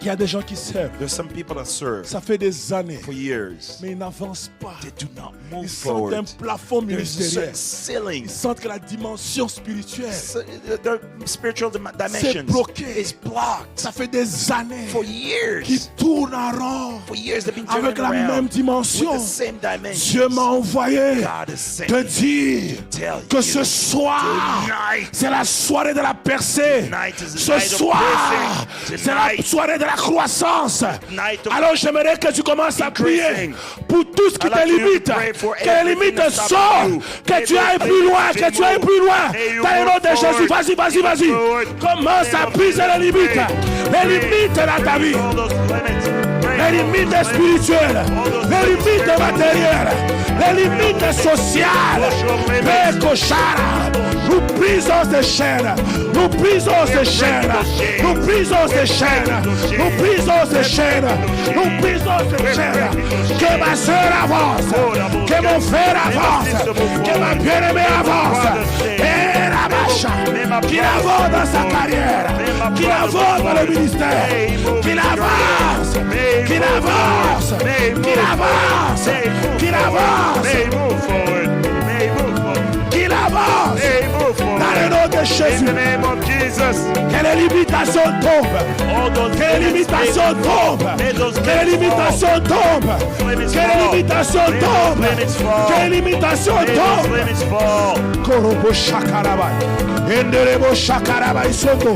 Il y a des gens qui servent.
There's some people that serve.
Ça fait des années.
For years.
Mais ils n'avancent pas.
They do not move
ils
forward.
sentent un plafond ministériel.
Ceiling.
Ils sentent que la dimension spirituelle.
The spiritual dimension.
C'est bloqué.
It's blocked.
Ça fait des années.
For years.
Qu'ils tournent en rond.
For years they've been turning
avec la même dimension.
With the same dimension.
Dieu m'a envoyé te dire que ce soir, c'est la soirée de la percée. Ce soir, c'est la soirée de la croissance. Alors j'aimerais que tu commences à prier pour tout ce qui te limite. Que les limites sortent. Que tu ailles plus loin. Que tu ailles plus loin. Dans le nom de Jésus. Vas-y, vas-y, vas-y. Commence à briser les limites. Les limites dans ta vie. Les limites spirituelles. Les limites matérielles. Les limites sociales. Nous brisons ces chaînes. Nous brisons ces chaînes. Nous brisons ces chaînes. Nous brisons ces chaînes. Nous brisons ces chaînes. Que ma soeur avance. Que mon frère avance. Que ma bien-aimée avance. Et la marche. Qu'il avance dans sa carrière. Qu'il avance dans le ministère. Qu'il avance. Qu'il avance. Qu'il avance. Qu'il avance. Qu'il avance. Dans le nom de Jésus. Que les limitations tombent. Que les limitations tombent. Que les limitations tombent. Que les limitations tombent. Que les limitations tombent. Korobo Shakarabai. Enderebo Shakarabai Soto.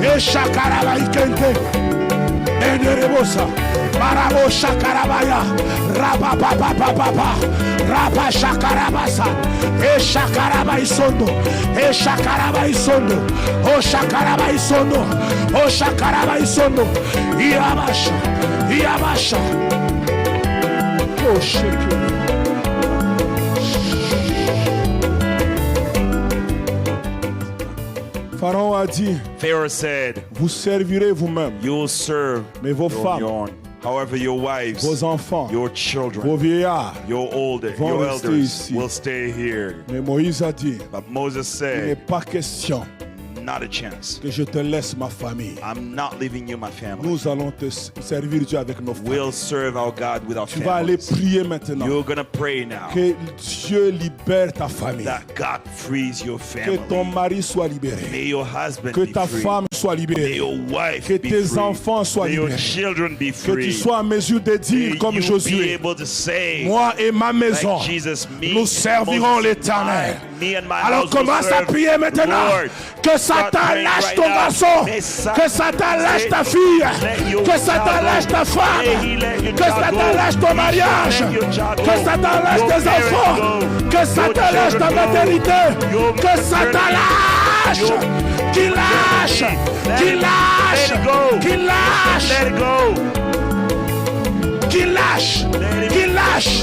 E Shakarabai Kente. Renderebosa. Marabo Shakarabaya. Rabababababa. Rabba Shakarabasa. E Shakarabaisondo. E Shakarabaisondo. O Shakarabaisondo. O Shakarabaisondo. Iabasha. Iabasha. Oh, shake it. Pharaon a dit,
Pharaoh said,
vous servirez vous-même,
you will serve
mais vos femmes,
however your wives,
vos enfants,
your children,
vos vieillards,
your elders will stay here.
Mais Moïse a dit,
but Moses said,
il n'est pas question
not a chance
que je te laisse ma famille.
I'm not leaving you my family.
Nous allons te servir Dieu avec nos familles.
We'll serve our God with our
Tu vas aller prier maintenant.
You're gonna pray now.
Que Dieu libère ta famille.
That God frees your family.
Que ton mari soit libéré.
May your husband
que
be
ta
free.
femme soit libérée.
May your wife
que
be
tes
free.
enfants soient
May
libérés.
your children be free.
Que tu sois en mesure de dire
May
comme
you
Josué,
be able to say,
moi et ma maison,
like Jesus,
nous servirons l'Éternel. Alors commence à prier maintenant.
Lord,
que Satan lâche ton garçon, que Satan lâche ta fille, que Satan lâche ta femme, que Satan lâche ton mariage, que Satan lâche tes enfants, que Satan lâche ta maternité, que Satan lâche, qu'il lâche, qu'il lâche, qu'il lâche, qu'il lâche, qu'il lâche,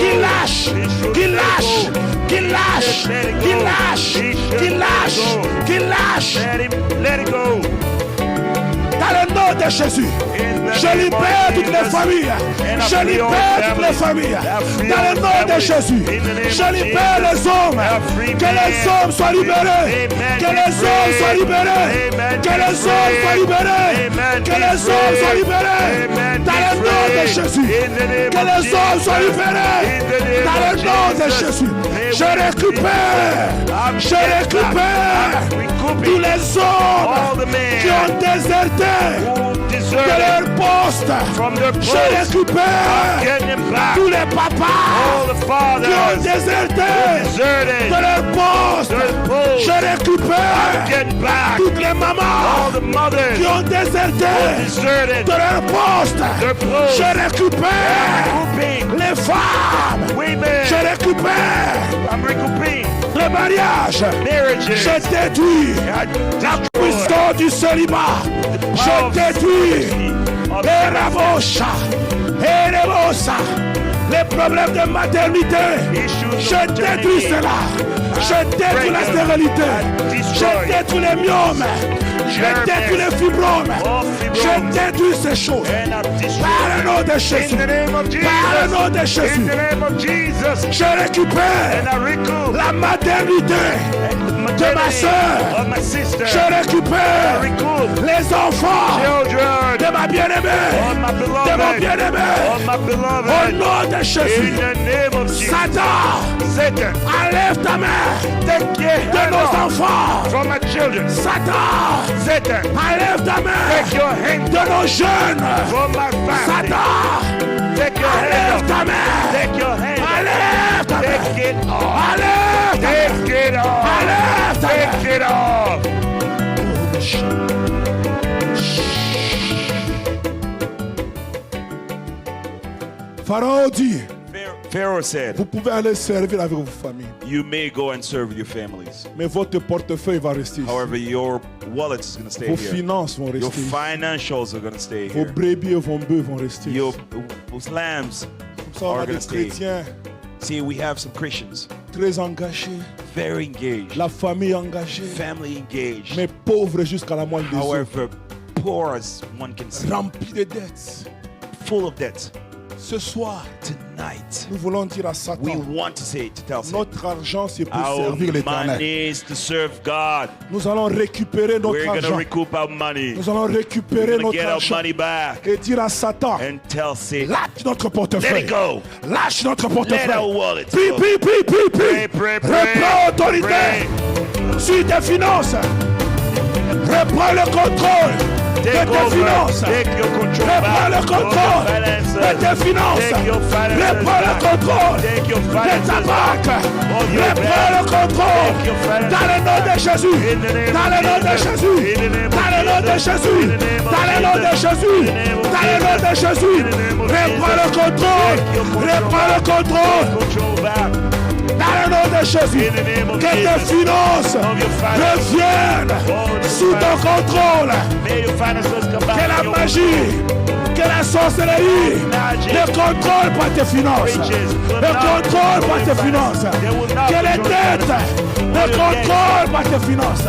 qu'il lâche, qu'il lâche, qu'il lâche, qu'il lâche, qu'il lâche, qu'il lâche.
Let it go.
Dans le nom de Jésus, je libère toutes les familles. Je libère toutes les familles. Dans le nom de Jésus, je libère les hommes. Que les hommes soient libérés. Que les hommes soient libérés. Que les hommes soient libérés. Que les hommes soient libérés. Dans le nom de Jésus, que les hommes soient libérés. Dans le nom de Jésus, je récupère tous les hommes qui ont déserté de leur poste. Je récupère tous les papas qui ont déserté de leur poste. Je récupère toutes les mamans qui ont déserté de leur poste. Je récupère les femmes. Je récupère le mariage. Je détruis la puissance du célibat. Je détruis les problèmes de maternité. Je détruis cela. Je détruis la stérilité. Je détruis les myomes. Je détruis les fibromes. Je détruis ces choses. Par le nom de Jésus. Par le nom de Jésus. Je récupère la maternité de ma soeur. Je récupère les enfants de ma bien-aimée. De mon bien-aimé. Au nom de Jésus. Satan, enlève ta main de nos enfants. Satan, enlève ta main de nos jeunes. Satan, enlève ta main. Enlève ta main. Take it off. Pharaon dit,
Pharaoh said,
vous pouvez aller servir avec vos familles.
You may go and serve your families.
Mais votre portefeuille va rester ici.
However, your wallet is going to stay
Vos
here.
finances vont
Your
rester ici.
financials are going to stay
Vos
here.
brebis et vos bœufs vont rester
Your
ici.
lambs
Comme ça, on
are
a
going
des
to stay.
chrétiens
See, we have some Christians
très engagés,
very engaged,
la famille engagée,
family engaged,
mais pauvres jusqu'à la moelle des os,
however poor as one can see,
remplis de dettes.
full of debt.
Ce soir,
Tonight,
nous voulons dire à
we
Satan,
want to say to tell Satan,
notre argent c'est pour
our
servir l'Éternel.
money is to serve God.
Nous allons récupérer
We're
notre
going to
argent.
recoup our money.
Nous allons récupérer
We're going to
notre
get our
argent
money back
et dire à Satan,
and tell Satan,
lâche notre
let
portefeuille.
it go.
Lâche notre
Let our
portefeuille.
wallets
Prie,
go.
prie, prie, prie, prie.
Pray.
Reprends autorité
Pray.
sur tes finances. Reprends le contrôle de tes finances. Reprends le contrôle de tes finances. Reprends le contrôle de ta banque. Reprends le contrôle dans le nom de Jésus. Dans le nom de Jésus. Dans le nom de Jésus. Dans le nom de Jésus. Dans le nom de Jésus. Reprends le contrôle. Reprends le contrôle. Dans le nom de Jésus, que tes finances reviennent sous ton contrôle. Que la magie, que la sorcellerie ne contrôle pas tes finances. Ne contrôle pas tes finances. Que les dettes ne contrôlent pas tes finances.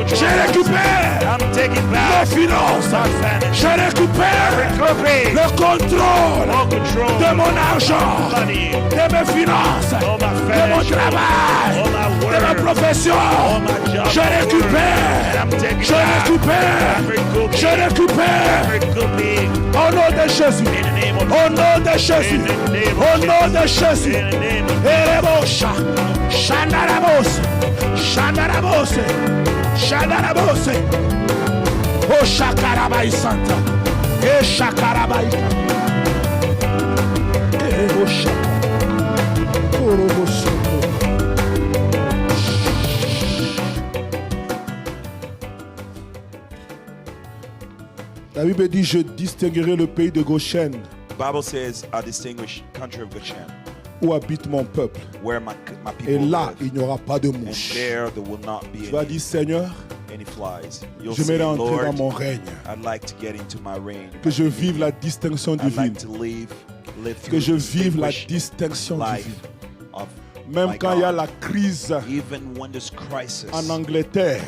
Je récupère mes finances. Je récupère le contrôle de mon argent, de mes finances, de mon travail, de ma profession. Je récupère. Je récupère. Je récupère. Au nom de Jésus. Au nom de Jésus. Au nom de Jésus. Erebosha. Shandarabos. Shandarabos. Shandarabos. O Shakarabai Santa. E Shakarabai. Erebosha. Orobosha. La Bible dit, je distinguerai le pays de Goshen.
Bible says, I distinguish country of Goshen.
Où habite mon peuple.
Where my people
et là,
live.
Il n'y aura pas de mouche.
And there will not be
tu vas dire, Seigneur,
any flies.
Je vais entrer dans mon règne.
I'd like to get into my reign.
Que je vive la distinction divine.
Like to live
que je vive la distinction divine. Même quand il y a la crise en Angleterre,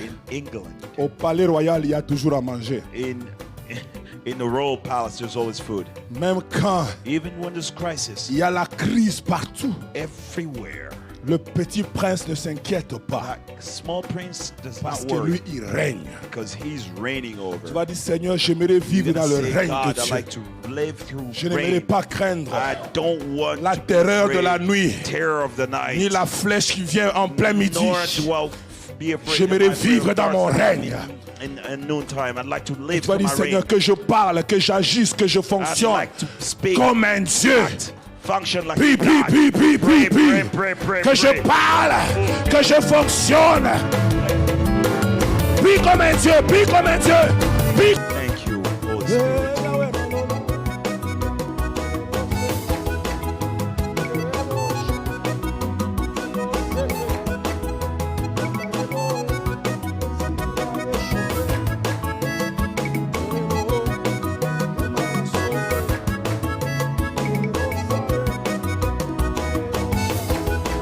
au palais royal, il y a toujours à manger.
In the royal palace, there's always food.
Même quand
even when there's crisis,
il y a la crise partout,
everywhere,
le petit prince ne s'inquiète pas.
Small prince does
parce
not
que
worry,
lui, il règne.
Because he's reigning over.
Tu vas dire, Seigneur, j'aimerais vivre dans le règne de Dieu.
Like to live through
je n'aimerais pas craindre la
terreur
de la nuit, ni la flèche qui vient en plein midi. J'aimerais vivre dans mon règne.
I'd like to live
tu vas dire, Seigneur, que je parle, que j'agisse, que je fonctionne comme un Dieu.
Like
que je parle, que je fonctionne. Prie comme un Dieu, prie comme un Dieu.
Thank you, Holy Spirit.